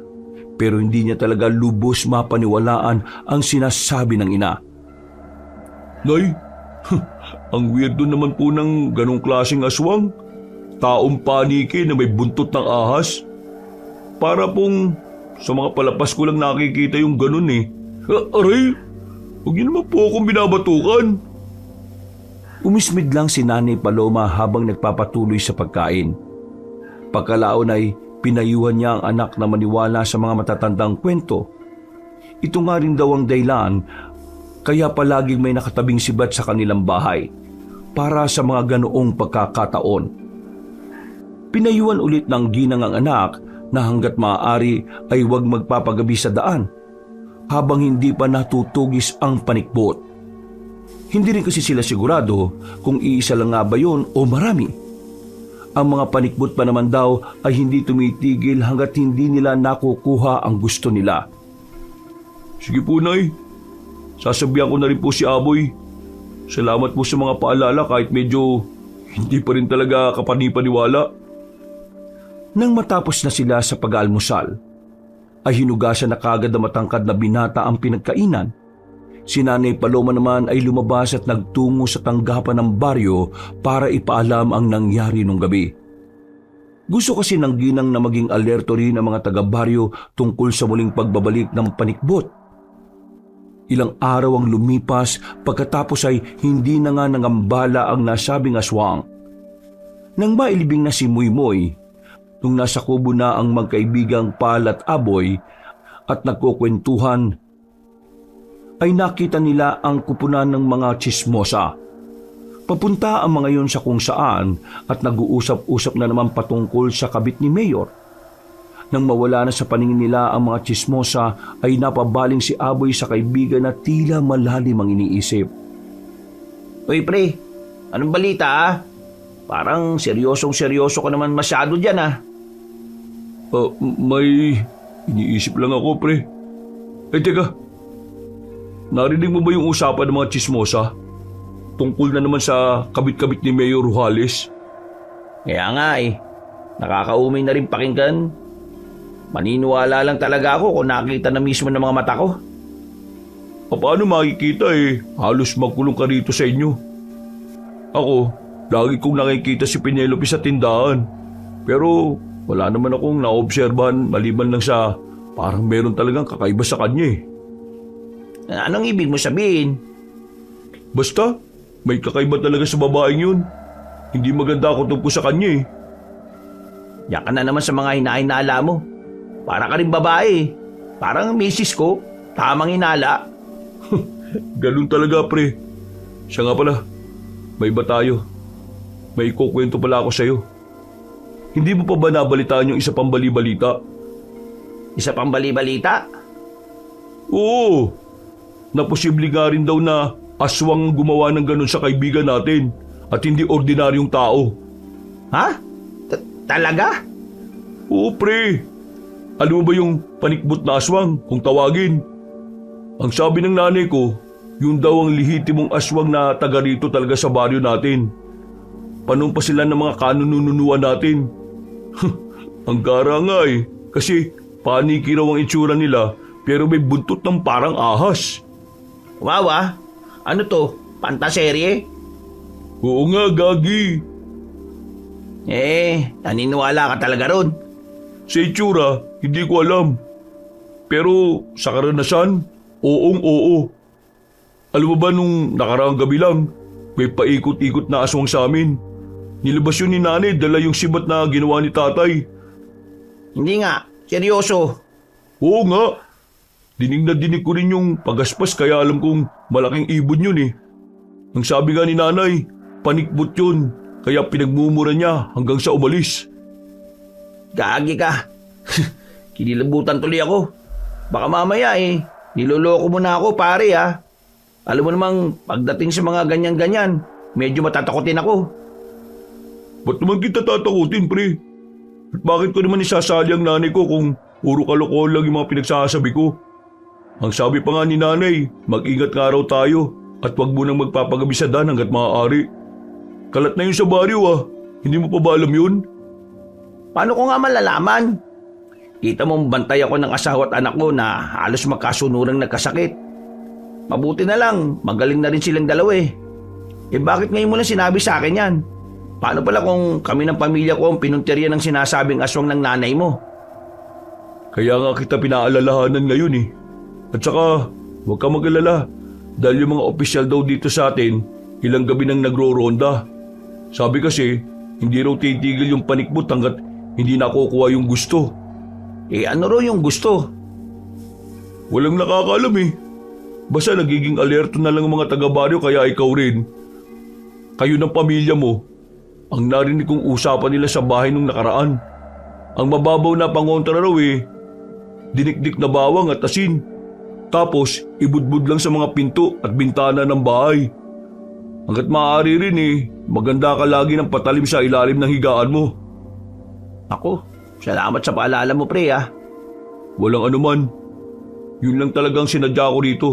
Speaker 2: pero hindi niya talaga lubos mapaniwalaan ang sinasabi ng ina.
Speaker 3: Nay, ang weirdo naman po ng ganong klaseng aswang. Taong paniki na may buntot ng ahas. Para pong sa mga palapas ko lang nakikita yung ganon eh. Aray, huwag niyo naman po akong binabatukan.
Speaker 2: Umismid lang si Nanay Paloma habang nagpapatuloy sa pagkain. Pagkalaon ay pinayuhan niya ang anak na maniwala sa mga matatandang kwento. Ito nga rin daw ang dahilan kaya palaging may nakatabing sibat sa kanilang bahay para sa mga ganoong pagkakataon. Pinayuhan ulit ng ginang ang anak na hanggat maaari ay huwag magpapagabi sa daan habang hindi pa natutugis ang panikbot. Hindi rin kasi sila sigurado kung iisa lang nga ba yun o marami. Ang mga panikbot pa naman daw ay hindi tumitigil hanggat hindi nila nakukuha ang gusto nila.
Speaker 3: Sige po, Nay. Sasabihan ko na rin po si Aboy. Salamat po sa mga paalala kahit medyo hindi pa rin talaga kapanipaniwala.
Speaker 2: Nang matapos na sila sa pag-aalmusal, ay hinugasan na kagad na matangkad na binata ang pinagkainan. Si Nanay Paloma naman ay lumabas at nagtungo sa tanggapan ng baryo para ipaalam ang nangyari nung gabi. Gusto kasi ng ginang na maging alerto rin ang mga taga-baryo tungkol sa muling pagbabalik ng panikbot. Ilang araw ang lumipas pagkatapos ay hindi na nga nangambala ang nasabing aswang. Nang mailibing na si Moymoy, nung nasa kubo na ang magkaibigang Pal at Aboy at nagkukwentuhan, ay nakita nila ang kupunan ng mga tsismosa. Papunta ang mga yon sa kung saan at nag-uusap-usap na naman patungkol sa kabit ni Mayor. Nang mawala na sa paningin nila ang mga tsismosa ay napabaling si Aboy sa kaibigan na tila malalim ang iniisip.
Speaker 4: Uy pre, anong balita ah? Parang seryosong-seryoso ka naman masyado dyan ah.
Speaker 3: May iniisip lang ako, pre. Teka. Narinig mo ba yung usapan ng mga tsismosa? Tungkol na naman sa kabit-kabit ni Mayor Ruhales.
Speaker 4: Kaya nga eh, nakakaumay na rin pakinggan. Maniniwala lang talaga ako kung nakita na mismo ng mga mata ko.
Speaker 3: Paano makikita eh? Halos magkulong ka rito sa inyo. Ako, lagi kong nakikita si Penelope sa tindahan. Pero wala naman akong naobserbahan maliban lang sa parang meron talagang kakaiba sa kanya eh.
Speaker 4: Anong ibig mo sabihin?
Speaker 3: Basta, may kakaiba talaga sa babaeng yun. Hindi maganda ako tungkol sa kanya eh.
Speaker 4: Yan ka na naman sa mga hinahinala mo. Para ka rin babae. Parang misis ko, tamang hinala.
Speaker 3: Ganun talaga, pre. Siya nga pala, may iba tayo. May ikukwento pala ako sa'yo. Hindi mo pa ba nabalitaan yung isa pang bali-balita?
Speaker 4: Isa pang bali-balita?
Speaker 3: Oo. Na posible nga rin daw na aswang gumawa ng ganun sa kaibigan natin at hindi ordinaryong tao.
Speaker 4: Ha? Talaga?
Speaker 3: Oo, pre. Alam mo ba yung panikbot na aswang kung tawagin? Ang sabi ng nanay ko, yun daw ang lihitimong aswang na taga rito talaga sa baryo natin. Panumpa sila ng mga kanununuan natin. Ang gara nga eh, kasi paniki raw ang itsura nila pero may buntot ng parang ahas.
Speaker 4: Wow ah, ano to? Pantaserye?
Speaker 3: Oo nga, Gagi.
Speaker 4: Naniniwala ka talaga ron.
Speaker 3: Sa itsura, hindi ko alam. Pero sa karanasan, oo. Alam mo ba nung nakaraang gabi lang, may paikot-ikot na aswang sa amin. Nilabas yun ni nanay, dala yung sibat na ginawa ni tatay.
Speaker 4: Hindi nga, seryoso.
Speaker 3: Oo nga. Dinig na dinig ko rin yung pagaspas kaya alam kong malaking ibon yun eh. Ang sabi nga ni nanay, panikbot yun. Kaya pinagmumura niya hanggang sa umalis.
Speaker 4: Gagi ka. Kinilabutan tuloy ako. Baka mamaya niloloko mo na ako pare ha. Alam mo namang pagdating sa mga ganyan-ganyan, medyo matatakotin ako.
Speaker 3: Ba't naman kita tatakutin, pre? At bakit ko naman isasali ang nanay ko kung puro kalokohan lang yung mga pinagsasabi ko? Ang sabi pa nga ni nanay, mag-ingat nga raw tayo at wag mo nang magpapagabi sa daan hanggat maaari. Kalat na yun sa baryo Hindi mo pa ba alam yun?
Speaker 4: Paano ko nga malalaman? Kita mong bantay ako ng asawa at anak ko na halos magkasunurang nagkasakit. Mabuti na lang, magaling na rin silang dalawa eh. Bakit ngayon mo lang sinabi sa akin yan? Paano pala kung kami ng pamilya ko ang pinunteriya ng sinasabing aswang ng nanay mo?
Speaker 3: Kaya nga kita pinaalalahanan ngayon eh. At saka, huwag ka mag-alala. Dahil yung mga opisyal daw dito sa atin, ilang gabi nang nagro-ronda. Sabi kasi, hindi raw titigil yung panikbot hanggat hindi nakukuha yung gusto.
Speaker 4: Ano raw yung gusto?
Speaker 3: Walang nakakaalam eh. Basta nagiging alerto na lang ang mga taga-baryo kaya ikaw rin. Kayo ng pamilya mo, ang narinig kong usapan nila sa bahay nung nakaraan. Ang mababaw na pangontra raw dinikdik na bawang at asin. Tapos, ibudbud lang sa mga pinto at bintana ng bahay. Hanggat maaari rin maganda ka lagi ng patalim sa ilalim ng higaan mo.
Speaker 4: Ako, salamat sa paalala mo pre
Speaker 3: Walang anuman. Yun lang talagang sinadya ko rito.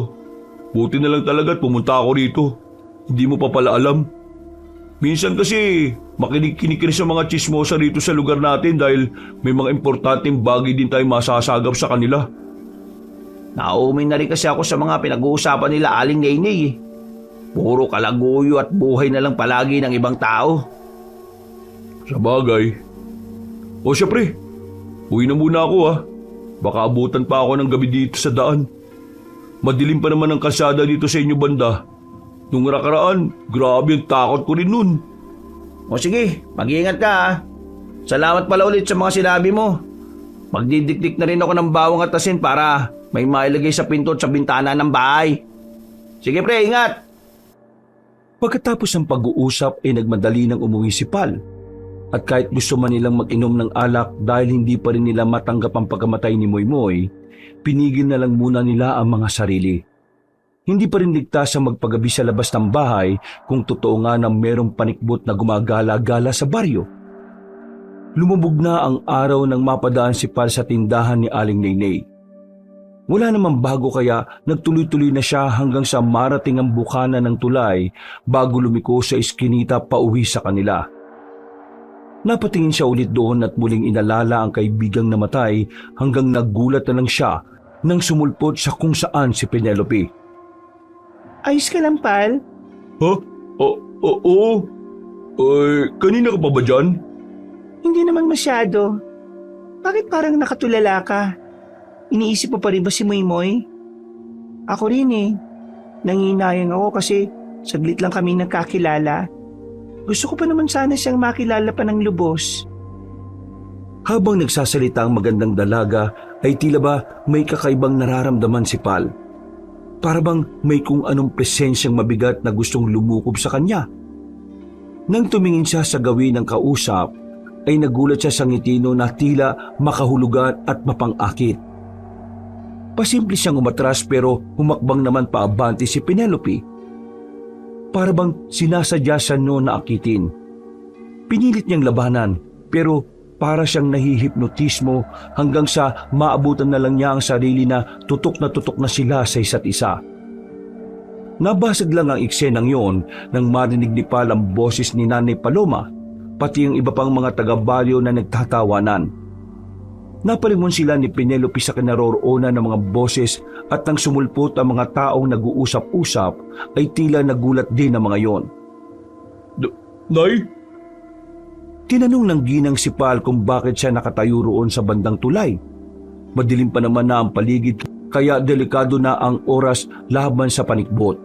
Speaker 3: Buti na lang talaga at pumunta ako rito. Hindi mo pa pala alam. Minsan kasi makinig-kinig sa mga chismosa rito sa lugar natin dahil may mga importanteng bagay din tayo masasagap sa kanila.
Speaker 4: Nauumay na rin kasi ako sa mga pinag-uusapan nila Aling Nainay Puro kalaguyo at buhay na lang palagi ng ibang tao.
Speaker 3: Sa bagay. O syempre, uwi na muna ako Baka abutan pa ako ng gabi dito sa daan. Madilim pa naman ang kalsada dito sa inyo banda. Nung nakaraan, grabe ang takot ko rin nun.
Speaker 4: O sige, mag-iingat ka Salamat pala ulit sa mga sinabi mo. Magdidikdik na rin ako ng bawang at asin para may mailagay sa pinto at sa bintana ng bahay. Sige pre, ingat!
Speaker 2: Pagkatapos ng pag-uusap ay nagmadali nang umuwi si Pal. At kahit gusto man nilang mag-inom ng alak dahil hindi pa rin nila matanggap ang pagkamatay ni Moymoy, pinigil na lang muna nila ang mga sarili. Hindi pa rin ligtas ang magpagabi sa labas ng bahay kung totoo nga na merong panikbot na gumagala-gala sa baryo. Lumubog na ang araw nang mapadaan si Pal sa tindahan ni Aling Nainay. Wala namang bago kaya nagtuloy-tuloy na siya hanggang sa marating ang bukana ng tulay bago lumiko sa iskinita pauwi sa kanila. Napatingin siya ulit doon at muling inalala ang kaibigang namatay hanggang nagulat na lang siya nang sumulpot sa kung saan si Penelope.
Speaker 5: Ayos ka lang, Pal?
Speaker 3: Oo. Kanina ka pa ba dyan?
Speaker 5: Hindi naman masyado. Bakit parang nakatulala ka? Iniisip mo pa rin ba si Moymoy? Ako rin Nanginayang ako kasi saglit lang kami nagkakilala. Gusto ko pa naman sana siyang makilala pa ng lubos.
Speaker 2: Habang nagsasalita ang magandang dalaga ay tila ba may kakaibang nararamdaman si Pal. Para bang may kung anong presensyang mabigat na gustong lumukob sa kanya. Nang tumingin siya sa gawin ng kausap, ay nagulat siya sa ngitino na tila makahulugan at mapang-akit. Pasimple siyang umatras pero humakbang naman paabante si Penelope. Para bang sinasadya siya noon na akitin. Pinilit niyang labanan pero para siyang nahihipnotismo hanggang sa maabutan na lang niya ang sarili na tutok na sila sa isa't isa. Nabasag lang ang eksenang yon nang marinig ni Pal ang boses ni Nanay Paloma pati ang iba pang mga taga-baryo na nagtatawanan. Napalingon sila ni Penelope sa kinaroroonan ng mga boses at nang sumulpot ang mga taong nag-uusap-usap ay tila nagulat din ang mga yon.
Speaker 3: Nay?
Speaker 2: Tinanong ng ginang si Pal kung bakit siya nakatayo roon sa bandang tulay. Madilim pa naman na ang paligid kaya delikado na ang oras laban sa panikbot.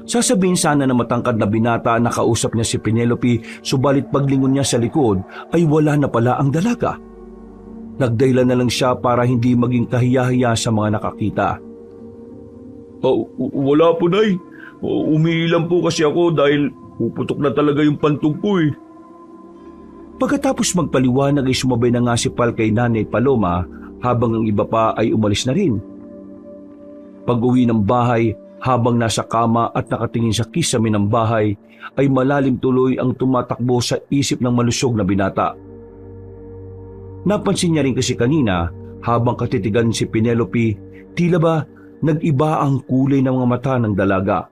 Speaker 2: Sasabihin sana na matangkad na binata na kausap niya si Penelope, subalit paglingon niya sa likod ay wala na pala ang dalaga. Nagdahilan na lang siya para hindi maging kahiya-hiya sa mga nakakita.
Speaker 3: Wala po, Nay. Umiilang po kasi ako dahil puputok na talaga yung pantog ko eh.
Speaker 2: Pagkatapos magpaliwanag ay sumabay na nga si Pal kay Nanay Paloma habang ang iba pa ay umalis na rin. Pag-uwi ng bahay, habang nasa kama at nakatingin sa kisame ng bahay, ay malalim tuloy ang tumatakbo sa isip ng malusog na binata. Napansin niya rin kasi kanina habang katitigan si Penelope, tila ba nag-iba ang kulay ng mga mata ng dalaga.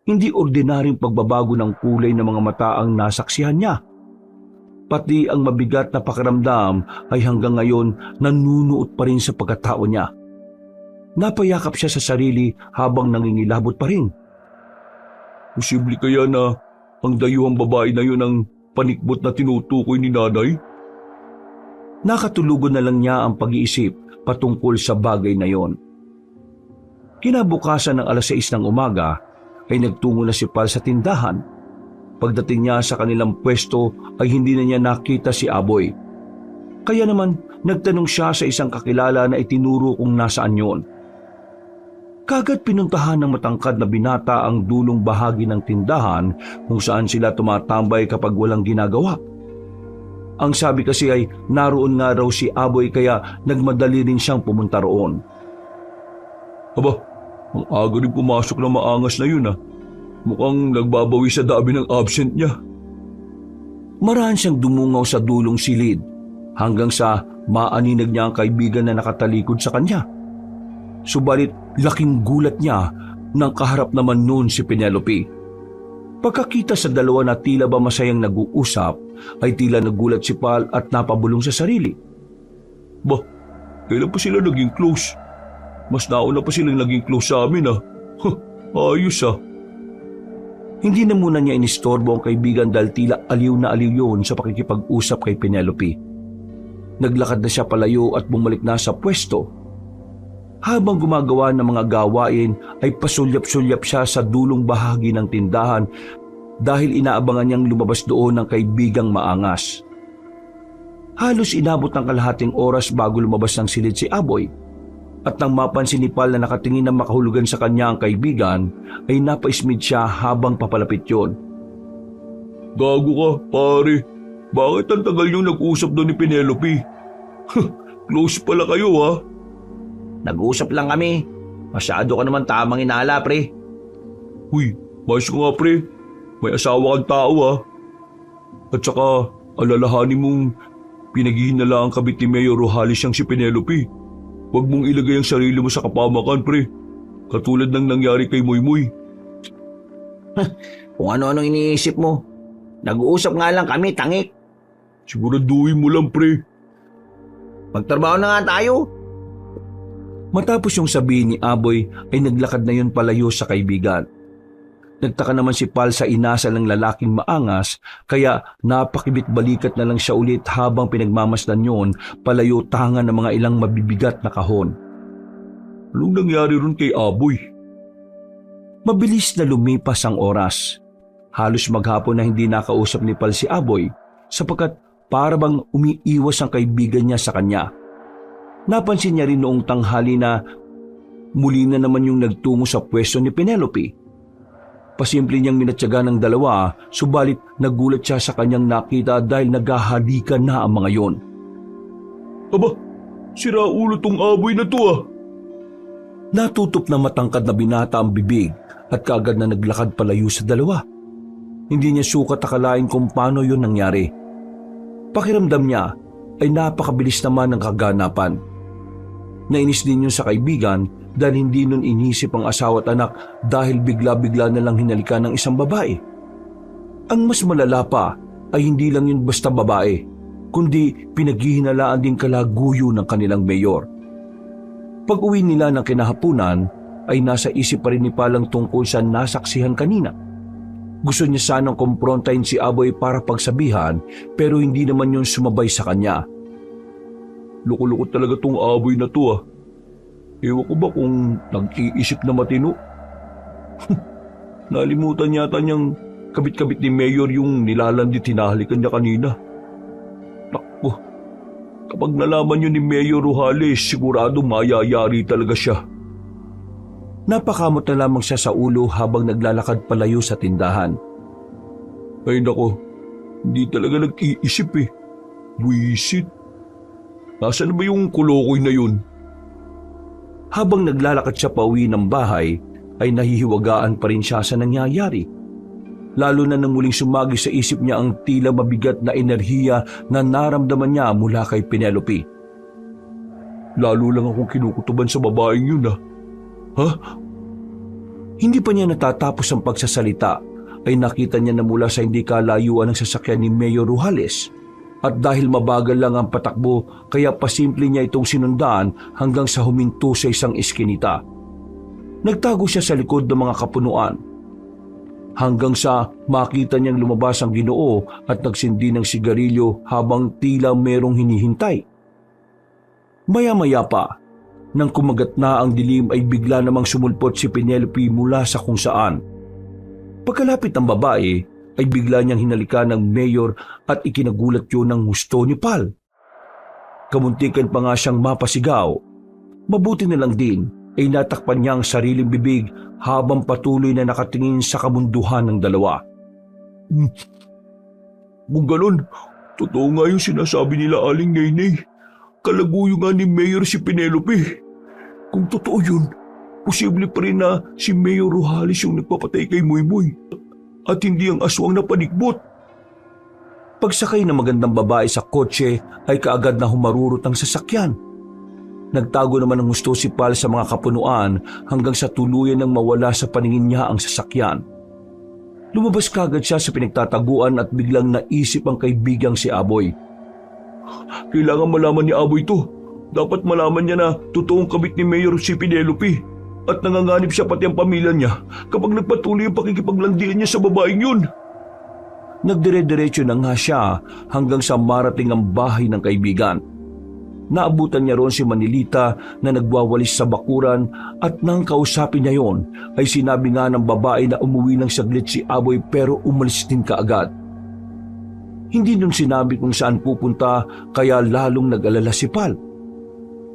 Speaker 2: Hindi ordinaryong pagbabago ng kulay ng mga mata ang nasaksihan niya. Pati ang mabigat na pakiramdam ay hanggang ngayon nanunuot pa rin sa pagkatao niya. Napayakap siya sa sarili habang nangingilabot pa rin.
Speaker 3: Posible kaya na ang dayuhang babae na yun ang panikbot na tinutukoy ni Nanay?
Speaker 2: Nakatulugan na lang niya ang pag-iisip patungkol sa bagay na yon. Kinabukasan ng 6:00 ng umaga ay nagtungo na si Pal sa tindahan. Pagdating niya sa kanilang pwesto ay hindi na niya nakita si Aboy. Kaya naman nagtanong siya sa isang kakilala na itinuro kung nasaan yon. Kagad pinuntahan ng matangkad na binata ang dulong bahagi ng tindahan kung saan sila tumatambay kapag walang ginagawa. Ang sabi kasi ay naroon nga raw si Aboy kaya nagmadali rin siyang pumunta roon.
Speaker 3: Aba, ang aga rin pumasok na maangas na yun ah. Mukhang nagbabawi sa dami ng absent niya.
Speaker 2: Maraan siyang dumungaw sa dulong silid hanggang sa maaninag niya ang kaibigan na nakatalikod sa kanya. Subalit laking gulat niya nang kaharap naman noon si Penelope. Pagkakita sa dalawa na tila ba masayang nag-uusap, ay tila nagulat si Pal at napabulong sa sarili.
Speaker 3: Ba, kailan pa sila naging close? Mas nauna pa silang naging close sa amin ah. Ayos ah.
Speaker 2: Hindi na muna niya inistorbo ang kaibigan dahil tila aliw na aliw yun sa pakikipag-usap kay Penelope. Naglakad na siya palayo at bumalik na sa pwesto. Habang gumagawa ng mga gawain ay pasulyap-sulyap siya sa dulong bahagi ng tindahan dahil inaabangan niyang lumabas doon ng kaibigang maangas. Halos inabot ng kalahating oras bago lumabas ng silid si Aboy. At nang mapansin ni Pal na nakatingin na makahulugan sa kanya ang kaibigan, ay napaismid siya habang papalapit yon.
Speaker 3: Gago ka, pare. Bakit ang tagal niyong nag-usap doon ni Penelope? Close pala kayo ha.
Speaker 4: Nag-uusap lang kami. Masyado ka naman tamang inala, pre.
Speaker 3: Uy, mais ko nga pre. May asawa kang tao ha. At saka, alalahanin mong pinaghihinala ang kabit ni Mayor Rojales siyang si Penelope. Huwag mong ilagay ang sarili mo sa kapamakan, pre. Katulad ng nangyari kay Moymoy.
Speaker 4: Kung ano-anong iniisip mo. Nag-uusap nga lang kami, tangik.
Speaker 3: Siguraduhin mo lang, pre.
Speaker 4: Magtrabaho na nga tayo.
Speaker 2: Matapos yung sabihin ni Aboy ay naglakad na yun palayo sa kaibigan. Nagtaka naman si Pal sa inasal ng lalaking maangas kaya napakibit-balikat na lang siya ulit habang pinagmamasdan yun palayo tangan ng mga ilang mabibigat na kahon.
Speaker 3: Anong nangyari ron kay Aboy?
Speaker 2: Mabilis na lumipas ang oras. Halos maghapon na hindi nakausap ni Pal si Aboy sapagkat para bang umiiwas ang kaibigan niya sa kanya. Napansin niya rin noong tanghali na muli na naman yung nagtungo sa pwesto ni Penelope. Pasimple niyang minatyaga ng dalawa, subalit nagulat siya sa kanyang nakita dahil naghahalikan na ang mga yon.
Speaker 3: Aba, sira ulo tong Aboy na to ah.
Speaker 2: Natutop na matangkad na binata ang bibig at kaagad na naglakad palayo sa dalawa. Hindi niya sukat akalain kung paano yun nangyari. Pakiramdam niya ay napakabilis naman ng kaganapan. Nainis din yun sa kaibigan dahil hindi nun inisip ang asawa at anak dahil bigla-bigla na lang hinalikan ng isang babae. Ang mas malala pa ay hindi lang yun basta babae, kundi pinaghihinalaan din kalaguyo ng kanilang mayor. Pag-uwi nila ng kinahapunan ay nasa isip pa rin ni Palang tungkol sa nasaksihan kanina. Gusto niya sanang kumprontahin si Aboy para pagsabihan pero hindi naman yun sumabay sa kanya.
Speaker 3: Loko-loko talaga tong Aboy na to ah. Ewan ko ba kung nag-iisip na matino? Nalimutan yata niyang kabit-kabit ni Mayor yung nilalandi tinahalikan niya kanina. Naku, kapag nalaman yun ni Mayor Rujales, sigurado mayayari talaga siya.
Speaker 2: Napakamot na lamang siya sa ulo habang naglalakad palayo sa tindahan.
Speaker 3: Ay nako, hindi talaga nag-iisip eh. Buisit. Nasaan ba yung kulokoy na yun?
Speaker 2: Habang naglalakad siya pauwi ng bahay, ay nahihiwagaan pa rin siya sa nangyayari. Lalo na nang muling sumagi sa isip niya ang tila mabigat na enerhiya na naramdaman niya mula kay Penelope.
Speaker 3: Lalo lang akong kinukutuban sa babaeng yun ah. Ha?
Speaker 2: Hindi pa niya natatapos ang pagsasalita ay nakita niya na mula sa hindi kalayuan ng sasakyan ni Mayor Rujales. At dahil mabagal lang ang patakbo, kaya pasimple niya itong sinundan hanggang sa huminto sa isang eskinita. Nagtago siya sa likod ng mga kapunuan. Hanggang sa makita niyang lumabas ang Ginoo at nagsindi ng sigarilyo habang tila merong hinihintay. Maya-maya pa, nang kumagat na ang dilim ay bigla namang sumulpot si Penelope mula sa kung saan. Pagkalapit ng babae ay bigla niyang hinalikan ng Mayor at ikinagulat yun ng husto ni Pal. Kamuntikan pa nga siyang mapasigaw. Mabuti na lang din ay natakpan niya ang sariling bibig habang patuloy na nakatingin sa kabunduhan ng dalawa.
Speaker 3: Kung ganun, totoo nga yung sinasabi nila Aling Nainay. Kalaguyo nga ni Mayor si Penelope. Kung totoo yun, posible pa rin na si Mayor Rujales yung nagpapatay kay Moymoy at hindi ang aswang na panikbot.
Speaker 2: Pagsakay ng magandang babae sa kotse ay kaagad na humarurot ang sasakyan. Nagtago naman ng gusto si Pal sa mga kapunuan hanggang sa tuluyan ng mawala sa paningin niya ang sasakyan. Lumabas kaagad siya sa pinagtataguan at biglang naisip ang kaibigang si Aboy.
Speaker 3: Kailangan malaman ni Aboy to. Dapat malaman niya na totoong kabit ni Mayor si Penelope at nanganganib siya pati ang pamilya niya kapag nagpatuloy ang pakikipaglandian niya sa babaeng yun.
Speaker 2: Nagdire-diretso na nga siya hanggang sa marating ang bahay ng kaibigan. Naabutan niya roon si Manilita na nagwawalis sa bakuran at nang kausapin niya yon ay sinabi nga ng babae na umuwi ng saglit si Aboy pero umalis din kaagad. Hindi nun sinabi kung saan pupunta kaya lalong nag-alala si Pal.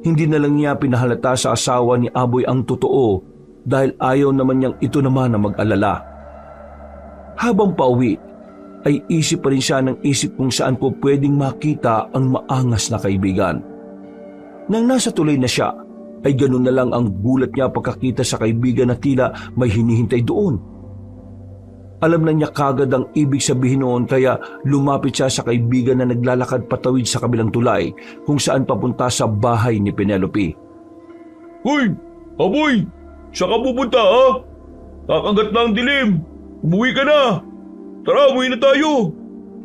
Speaker 2: Hindi na lang niya pinahalata sa asawa ni Aboy ang totoo dahil ayaw naman niyang ito naman na mag-alala. Habang pauwi, ay isip pa rin siya ng isip kung saan po pwedeng makita ang maangas na kaibigan. Nang nasa tulay na siya, ay ganun na lang ang gulat niya pagkakita sa kaibigan na tila may hinihintay doon. Alam na niya kagad ang ibig sabihin noon kaya lumapit siya sa kaibigan na naglalakad patawid sa kabilang tulay kung saan papunta sa bahay ni Penelope.
Speaker 3: Hoy! Aboy! Saan ka pupunta ha? Kakagat na ang dilim! Umuwi ka na! Tara, umuwi na tayo!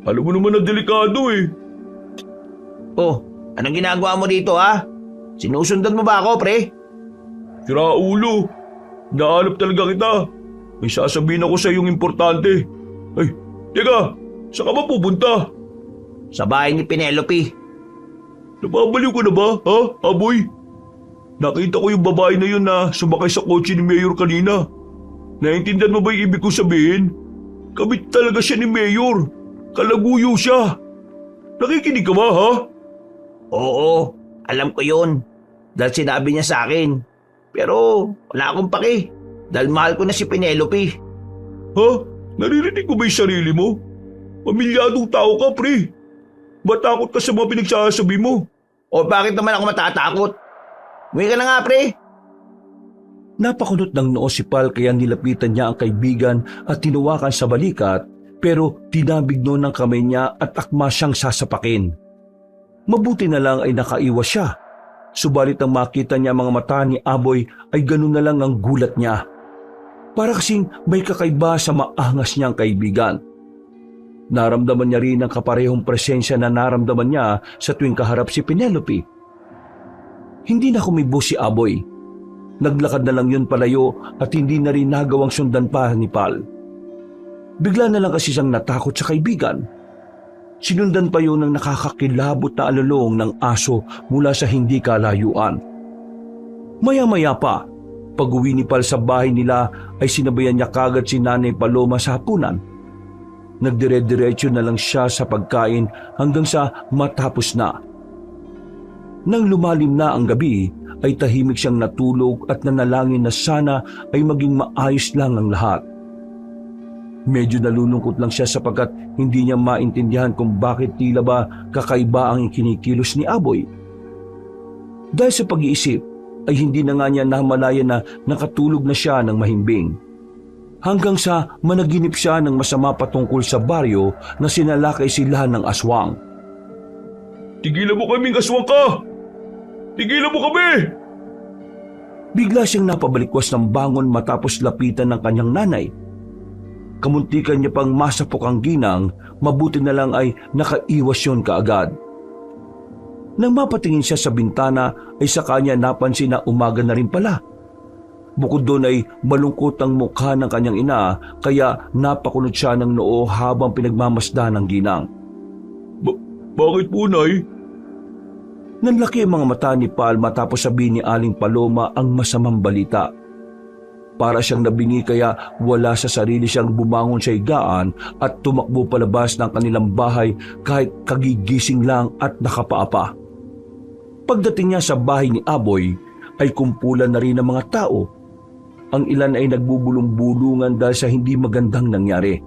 Speaker 3: Alam mo naman na delikado eh.
Speaker 4: Oh, anong ginagawa mo dito ha? Sinusundan mo ba ako, pre?
Speaker 3: Sira ulo! Nahanap talaga kita! May sasabihin ako sa iyong importante. Ay, teka, saan ka ba pupunta?
Speaker 4: Sa bahay ni Penelope.
Speaker 3: Napabaliw ka na ba, ha, Aboy? Nakita ko yung babae na yun na sumakay sa kotse ni Mayor kanina. Naintindihan mo ba yung ibig kong sabihin? Kabit talaga siya ni Mayor. Kalaguyo siya. Nakikinig ka ba, ha?
Speaker 4: Oo, alam ko yun. Dahil sinabi niya sa akin. Pero wala akong pake. Dahil mahal ko na si Penelope.
Speaker 3: Ha? Naririnig ko ba yung sarili mo? Pamilyadong tao ka, pre. Matakot ka sa mga pinagsasabi mo.
Speaker 4: O bakit naman ako matatakot? Umuwi ka na nga, pre.
Speaker 2: Napakunot ng noo si Pal kaya nilapitan niya ang kaibigan at tinuwakan sa balikat pero tinabig noon ng kamay niya at akma siyang sasapakin. Mabuti na lang ay nakaiwas siya. Subalit ang makita niya mga mata ni Aboy ay ganun na lang ang gulat niya. Para kasing may kakaiba sa maangas niyang kaibigan. Naramdaman niya rin ang kaparehong presensya na naramdaman niya sa tuwing kaharap si Penelope. Hindi na kumibo si Aboy. Naglakad na lang yun palayo at hindi na rin nagawang sundan pa ni Pal. Bigla na lang kasi siyang natakot sa kaibigan. Sinundan pa yun ng nakakakilabot na alulong ng aso mula sa hindi kalayuan. Maya-maya pa Pag-uwi ni Pal sa bahay nila ay sinabayan niya kagad si Nanay Paloma sa hapunan. Nagdire-diretso na lang siya sa pagkain hanggang sa matapos na. Nang lumalim na ang gabi, ay tahimik siyang natulog at nanalangin na sana ay maging maayos lang ang lahat. Medyo nalulungkot lang siya sapagkat hindi niya maintindihan kung bakit tila ba kakaiba ang kinikilos ni Aboy. Dahil sa pag-iisip, ay hindi na nga niya namalayan na nakatulog na siya ng mahimbing. Hanggang sa managinip siya ng masama patungkol sa baryo na sinalakay sila ng aswang.
Speaker 3: Tigilan mo kaming aswang ka! Tigilan mo kami!
Speaker 2: Bigla siyang napabalikwas ng bangon matapos lapitan ng kanyang nanay. Kamuntikan niya pang masapok ang ginang, mabuti na lang ay nakaiwas yun kaagad. Nang mapatingin siya sa bintana ay sa kanya napansin na umaga na rin pala. Bukod doon ay malungkot ang mukha ng kanyang ina kaya napakunot siya ng noo habang pinagmamasdan ng ginang.
Speaker 3: Bakit po, Nay?
Speaker 2: Nanlaki ang mga mata ni Pal matapos sabihin ni Aling Paloma ang masamang balita. Para siyang nabingi kaya wala sa sarili siyang bumangon sa higaan at tumakbo palabas ng kanilang bahay kahit kagigising lang at nakapaapa. Pagdating niya sa bahay ni Aboy ay kumpulan na rin ang mga tao. Ang ilan ay nagbubulong-bulungan dahil sa hindi magandang nangyari.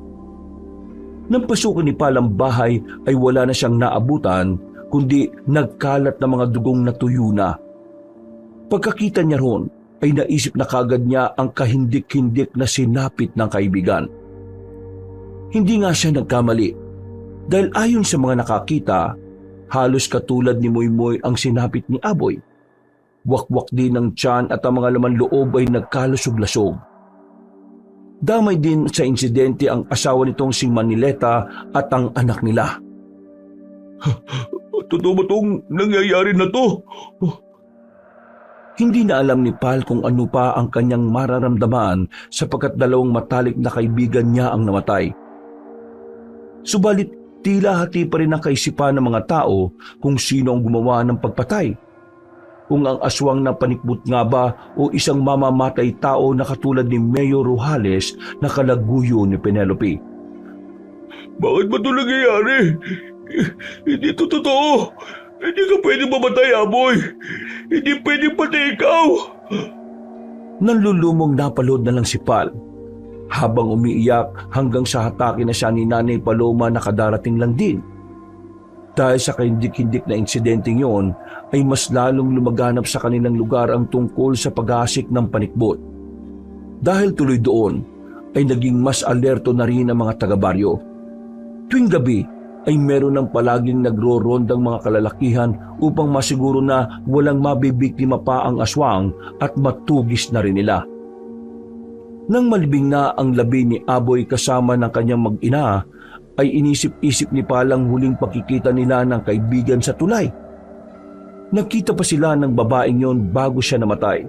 Speaker 2: Nang pasukan ni Pal ang bahay ay wala na siyang naabutan kundi nagkalat na mga dugong natuyo na. Pagkakita niya roon ay naisip na kagad niya ang kahindik-hindik na sinapit ng kaibigan. Hindi nga siya nagkamali dahil ayon sa mga nakakita, halos katulad ni Moymoy ang sinapit ni Aboy. Wakwak din ang tiyan at ang mga laman loob ay nagkalusog-lasog. Damay din sa insidente ang asawa nitong si Manileta at ang anak nila.
Speaker 3: Totoo ba itong nangyayari na to?
Speaker 2: Hindi na alam ni Pal kung ano pa ang kanyang mararamdaman sapagkat dalawang matalik na kaibigan niya ang namatay. Subalit tila hati pa rin ang kaisipan ng mga tao kung sino ang gumawa ng pagpatay. Kung ang aswang na panikbut nga ba o isang mamamatay tao na katulad ni Mayor Rujales na kalaguyo ni Penelope.
Speaker 3: Bakit ba ito nangyayari? Hindi ito totoo. Hindi ka pwede mamatay, Aboy. Hindi pwede pati ikaw.
Speaker 2: Nanlulumong napalood na lang si Pal. Habang umiiyak hanggang sa hatakin na siya ni Nanay Paloma na kadarating lang din. Dahil sa kahindik-hindik na insidenteng yon ay mas lalong lumaganap sa kanilang lugar ang tungkol sa pag-aasik ng panikbot. Dahil tuloy doon ay naging mas alerto na rin ang mga taga-baryo. Tuwing gabi ay meron ng palaging nagro-rondang mga kalalakihan upang masiguro na walang mabibiktima pa ang aswang at matugis na rin nila. Nang malibing na ang labi ni Aboy kasama ng kanyang mag-ina, ay inisip-isip ni Palang huling pagkikita nila ng kaibigan sa tulay. Nagkita pa sila ng babaeng yon bago siya namatay.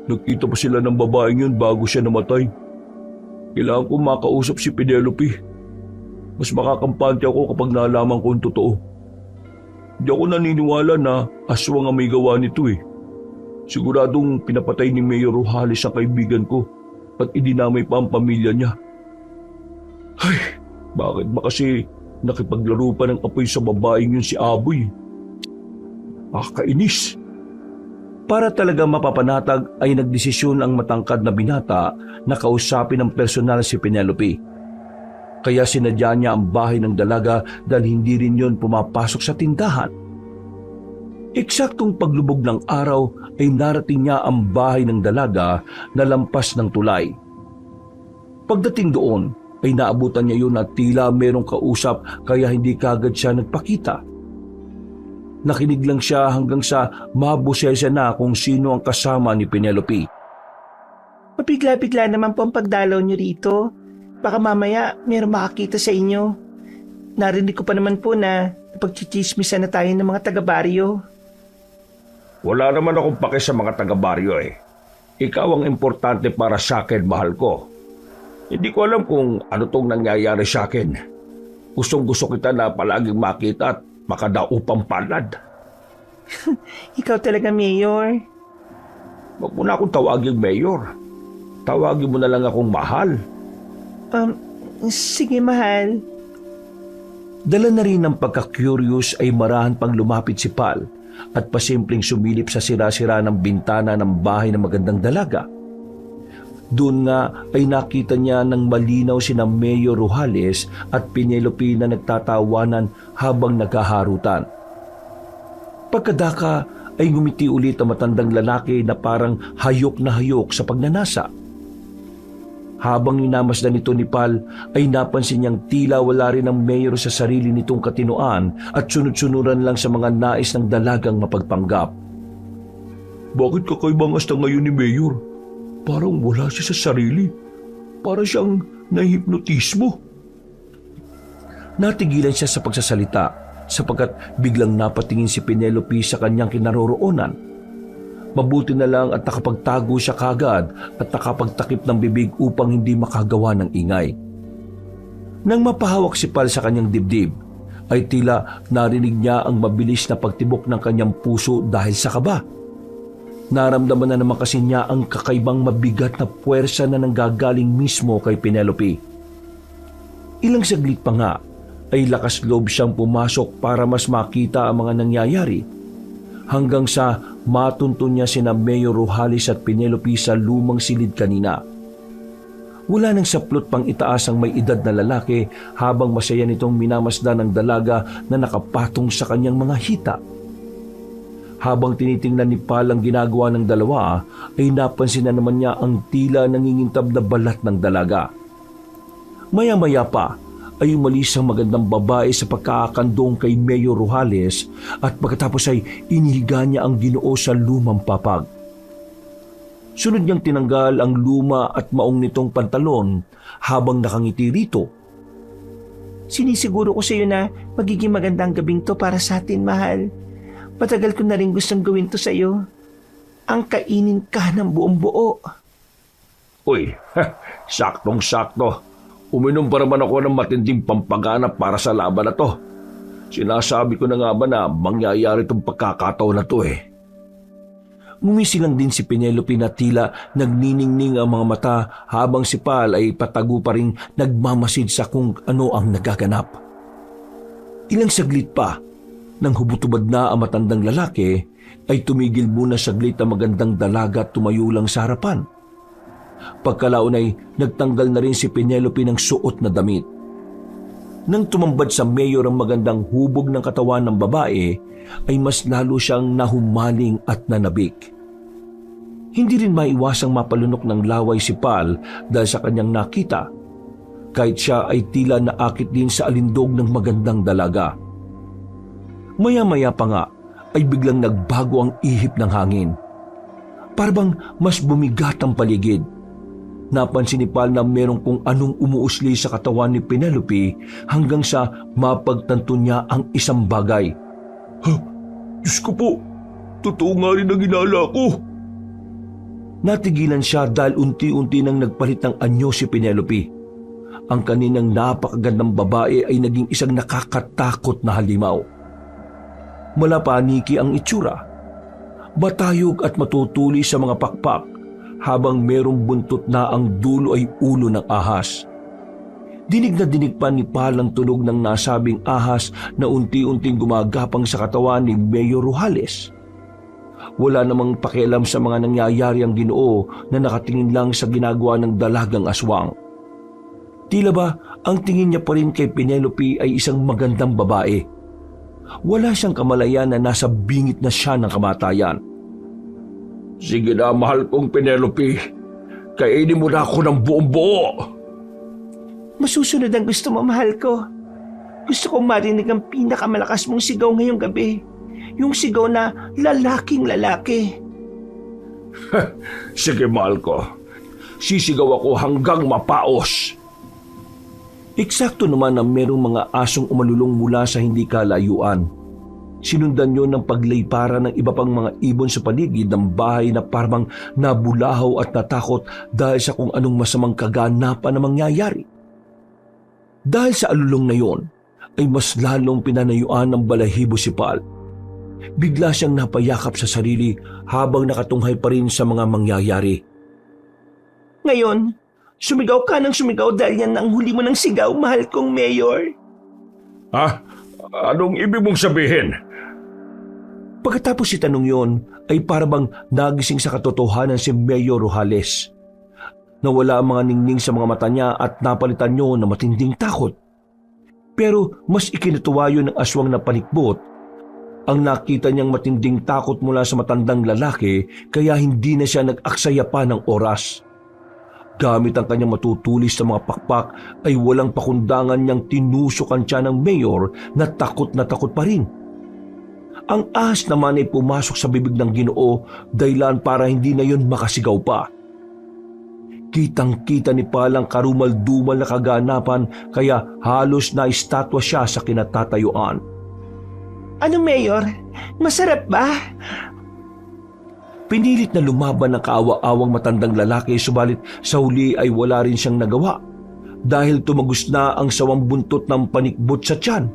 Speaker 3: Nagkita pa sila ng babaeng yun bago siya namatay. Kailangan ko makausap si Penelope. Mas makakampante ako kapag nalaman ko ang totoo. Hindi ako naniniwala na aswang ang may gawa nito eh. Siguradong pinapatay ni Mayor Rujales ang kaibigan ko at idinamay pa ang pamilya niya. Ay, bakit ba kasi nakipaglaro pa ng apoy sa babaeng yun si Aboy? Kainis.
Speaker 2: Para talaga mapapanatag ay nagdesisyon ang matangkad na binata na kausapin ng personal si Penelope. Kaya sinadya niya ang bahay ng dalaga dahil hindi rin yon pumapasok sa tindahan. Eksaktong paglubog ng araw ay narating niya ang bahay ng dalaga na lampas ng tulay. Pagdating doon ay naabutan niya yun at tila merong kausap kaya hindi kagad siya nagpakita. Nakinig lang siya hanggang sa mabusesa na kung sino ang kasama ni Penelope.
Speaker 5: Mapigla-pigla naman po ang pagdalaw niyo rito. Baka mamaya mayroong makakita sa inyo. Narinig ko pa naman po na pagchichismisan na tayo ng mga taga-baryo.
Speaker 3: Wala naman akong pake sa mga taga-baryo eh. Ikaw ang importante para sa akin, mahal ko. Hindi ko alam kung ano tong nangyayari sa akin. Gustong-gusto kita na palaging makita at makadaupang palad.
Speaker 5: Ikaw talaga, Mayor.
Speaker 3: Huwag mo na akong tawaging mayor. Tawagin mo na lang akong mahal.
Speaker 5: Sige, mahal.
Speaker 2: Dala na rin ng pagka-curious ay marahan pang lumapit si Pal at pasimpleng sumilip sa sira-sira ng bintana ng bahay ng magandang dalaga. Doon nga ay nakita niya ng malinaw sina Mayor Rojales at Penelope na nagtatawanan habang nagkaharutan. Pagkadaka ay ngumiti ulit ang matandang lalaki na parang hayok na hayok sa pagnanasa. Habang minamasdan nito ni Pal ay napansin niyang tila wala rin ang mayor sa sarili nitong katinuan at sunod-sunuran lang sa mga nais ng dalagang mapagpanggap.
Speaker 3: Bakit kakaibang asta ngayon ni Mayor? Parang wala siya sa sarili. Para siyang nahihipnotismo.
Speaker 2: Natigilan siya sa pagsasalita sapagkat biglang napatingin si Penelope sa kanyang kinaroroonan. Mabuti na lang at nakapagtago siya kagad at nakapagtakip ng bibig upang hindi makagawa ng ingay. Nang mapahawak si Pal sa kanyang dibdib, ay tila narinig niya ang mabilis na pagtibok ng kanyang puso dahil sa kaba. Naramdaman na naman kasi niya ang kakaibang mabigat na puwersa na nanggagaling mismo kay Penelope. Ilang saglit pa nga ay lakas loob siyang pumasok para mas makita ang mga nangyayari hanggang sa matuntun niya sina Mayor Rojales at Penelope sa lumang silid kanina. Wala nang saplot pang itaas ang may edad na lalaki habang masaya nitong minamasdan ng dalaga na nakapatong sa kanyang mga hita. Habang tinitingnan ni Pal ang ginagawa ng dalawa, ay napansin na naman niya ang tila nangingintab na balat ng dalaga. Maya-maya pa ay umalis ang magandang babae sa pagkakandong kay Mayor Rojales at pagkatapos ay inihiga niya ang Ginoo sa lumang papag. Sunod niyang tinanggal ang luma at maong nitong pantalon habang nakangiti rito.
Speaker 5: Sinisiguro ko sa iyo na magiging magandang gabing to para sa atin, mahal. Matagal ko na rin gustong gawin to sa iyo. Ang kainin ka ng buong buo.
Speaker 3: Uy, saktong-sakto. Uminom pa naman ako ng matinding pampaganap para sa laban na to. Sinasabi ko na nga ba na mangyayari itong pagkakataon na to eh.
Speaker 2: Ngumisi lang din si Penelope na tila nagniningning ang mga mata habang si Pal ay patago pa rin nagmamasid sa kung ano ang nagaganap. Ilang saglit pa, nang hubutubad na ang matandang lalaki, ay tumigil muna saglit ang magandang dalaga at tumayo lang sa harapan. Pagkalaon ay nagtanggal na rin si Penelope ng suot na damit. Nang tumambad sa mayor ang magandang hubog ng katawan ng babae, ay mas lalo siyang nahumaling at nanabik. Hindi rin maiwasang mapalunok ng laway si Pal dahil sa kanyang nakita, kahit siya ay tila naakit din sa alindog ng magandang dalaga. Maya-maya pa nga ay biglang nagbago ang ihip ng hangin. Parang mas bumigat ang paligid. Napansin ni Pal na merong kung anong umuusli sa katawan ni Penelope hanggang sa mapagtanto niya ang isang bagay.
Speaker 3: Diyos ko po, totoo nga rin ang ginala ko.
Speaker 2: Natigilan siya dahil unti-unti nang nagpalit ng anyo si Penelope. Ang kaninang napakagandang babae ay naging isang nakakatakot na halimaw. Malapaniki ang itsura. Batayog at matutuli sa mga pakpak habang merong buntot na ang dulo ay ulo ng ahas. Dinig na dinig pa ni Pal ang tunog ng nasabing ahas na unti-unting gumagapang sa katawan ni Mayor Rojales. Wala namang pakialam sa mga nangyayari ang Ginoo na nakatingin lang sa ginagawa ng dalagang aswang. Tila ba ang tingin niya pa rin kay Penelope ay isang magandang babae. Wala siyang kamalayan na nasa bingit na siya ng kamatayan.
Speaker 3: Sige na, mahal kong Penelope. Kainin mo na ako ng buong buo.
Speaker 5: Masusunod ang gusto mo, mahal ko. Gusto kong marinig ang pinakamalakas mong sigaw ngayong gabi. Yung sigaw na lalaking lalaki.
Speaker 3: Sige, mahal ko. Sisigaw ako hanggang mapaos.
Speaker 2: Eksakto naman na merong mga asong umalulong mula sa hindi kalayuan. Sinundan yon ng paglaypara ng iba pang mga ibon sa paligid ng bahay na parang nabulahaw at natakot dahil sa kung anong masamang kaganapan na mangyayari. Dahil sa alulong na yon, ay mas lalong pinanayuan ng balahibo si Pal. bigla siyang napayakap sa sarili habang nakatunghay pa rin sa mga mangyayari.
Speaker 5: Ngayon, sumigaw ka ng sumigaw dahil yan ang huli mo ng sigaw, mahal kong Mayor.
Speaker 3: Ha? Anong ibig mong sabihin?
Speaker 2: Pagkatapos itanong yon ay parabang nagising sa katotohanan si Mayor Rojales. Nawala ang mga ningning sa mga mata niya at napalitan niyo ng matinding takot. Pero mas ikinatuwa yun ng aswang na panikbot. Ang nakita niyang matinding takot mula sa matandang lalaki kaya hindi na siya nag-aksaya pa ng oras. Gamit ang kanyang matutulis sa mga pakpak ay walang pakundangan niyang tinusukan siya ng mayor na takot pa rin. Ang ahas naman ay pumasok sa bibig ng Ginoo dahilan para hindi na yun makasigaw pa. Kitang-kita ni Pal ang karumal-dumal na kaganapan kaya halos na-estatwa siya sa kinatatayuan.
Speaker 5: Ano, Mayor? Masarap ba?
Speaker 2: Pinilit na lumaban ng kaawa-awang matandang lalaki subalit sa huli ay wala rin siyang nagawa dahil tumagos na ang sawang buntot ng panikbot sa tiyan.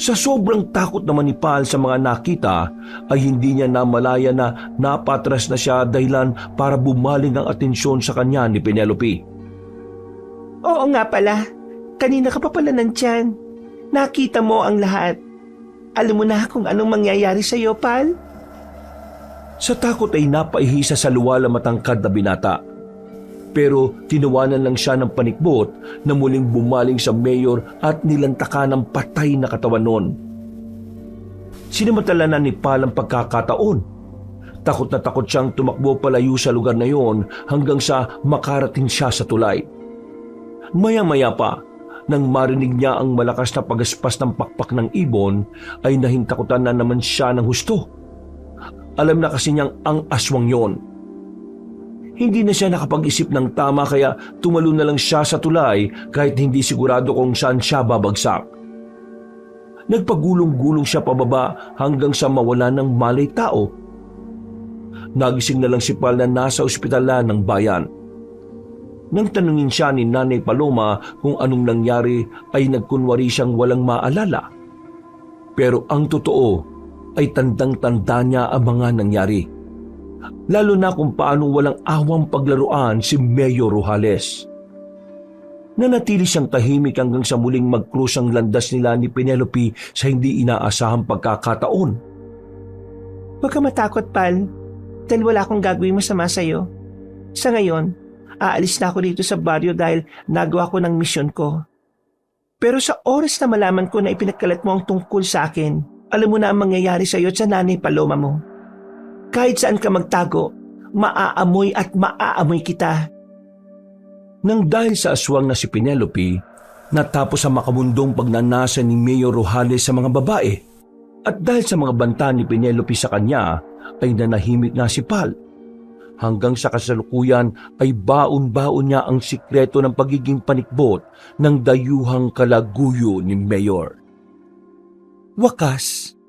Speaker 2: Sa sobrang takot naman ni Pal sa mga nakita ay hindi niya namalaya na napatras na siya dahilan para bumaling ang atensyon sa kanya ni Penelope.
Speaker 5: Oo nga pala, kanina ka pa pala nandyan. Nakita mo ang lahat. Alam mo na kung anong mangyayari sa iyo, Pal?
Speaker 2: Sa takot ay napaihisa sa luwala matangkad na binata. Pero tinawanan lang siya ng panikbot na muling bumaling sa mayor at nilantakan ng patay na katawan nun. Sinamantala na ni Pal ang pagkakataon. Takot na takot siyang tumakbo palayo sa lugar na yon hanggang sa makarating siya sa tulay. Maya-maya pa, nang marinig niya ang malakas na pagaspas ng pakpak ng ibon, ay nahintakutan na naman siya ng husto. Alam na kasi niyang ang aswang yon. Hindi na siya nakapag-isip ng tama kaya tumalon na lang siya sa tulay kahit hindi sigurado kung saan siya babagsak. Nagpagulong-gulong siya pababa hanggang sa mawala ng malay tao. Nagising na lang si Pal na nasa ospital na ng bayan. Nang tanungin siya ni Nanay Paloma kung anong nangyari ay nagkunwari siyang walang maalala. Pero ang totoo ay tandang-tanda niya ang mga nangyari. Lalo na kung paano walang awang paglaruan si Mayor Rojales. Nanatili siyang tahimik hanggang sa muling mag-cross ang landas nila ni Penelope sa hindi inaasahang pagkakataon.
Speaker 5: Huwag ka matakot, Pal. Dahil wala akong gagawin masama sa'yo. Sa ngayon, aalis na ako dito sa baryo dahil nagawa ko ng misyon ko. Pero sa oras na malaman ko na ipinagkalat mo ang tungkol sa akin, alam mo na ang mangyayari sa'yo at sa Nanay Paloma mo. Kahit saan ka magtago, maaamoy at maaamoy kita.
Speaker 2: Nang dahil sa aswang na si Penelope, natapos ang makamundong pagnanasa ni Mayor Rojales sa mga babae. At dahil sa mga banta ni Penelope sa kanya, ay nanahimik na si Pal. Hanggang sa kasalukuyan ay baon-baon niya ang sikreto ng pagiging panikbot ng dayuhang kalaguyo ni Mayor.
Speaker 5: Wakas,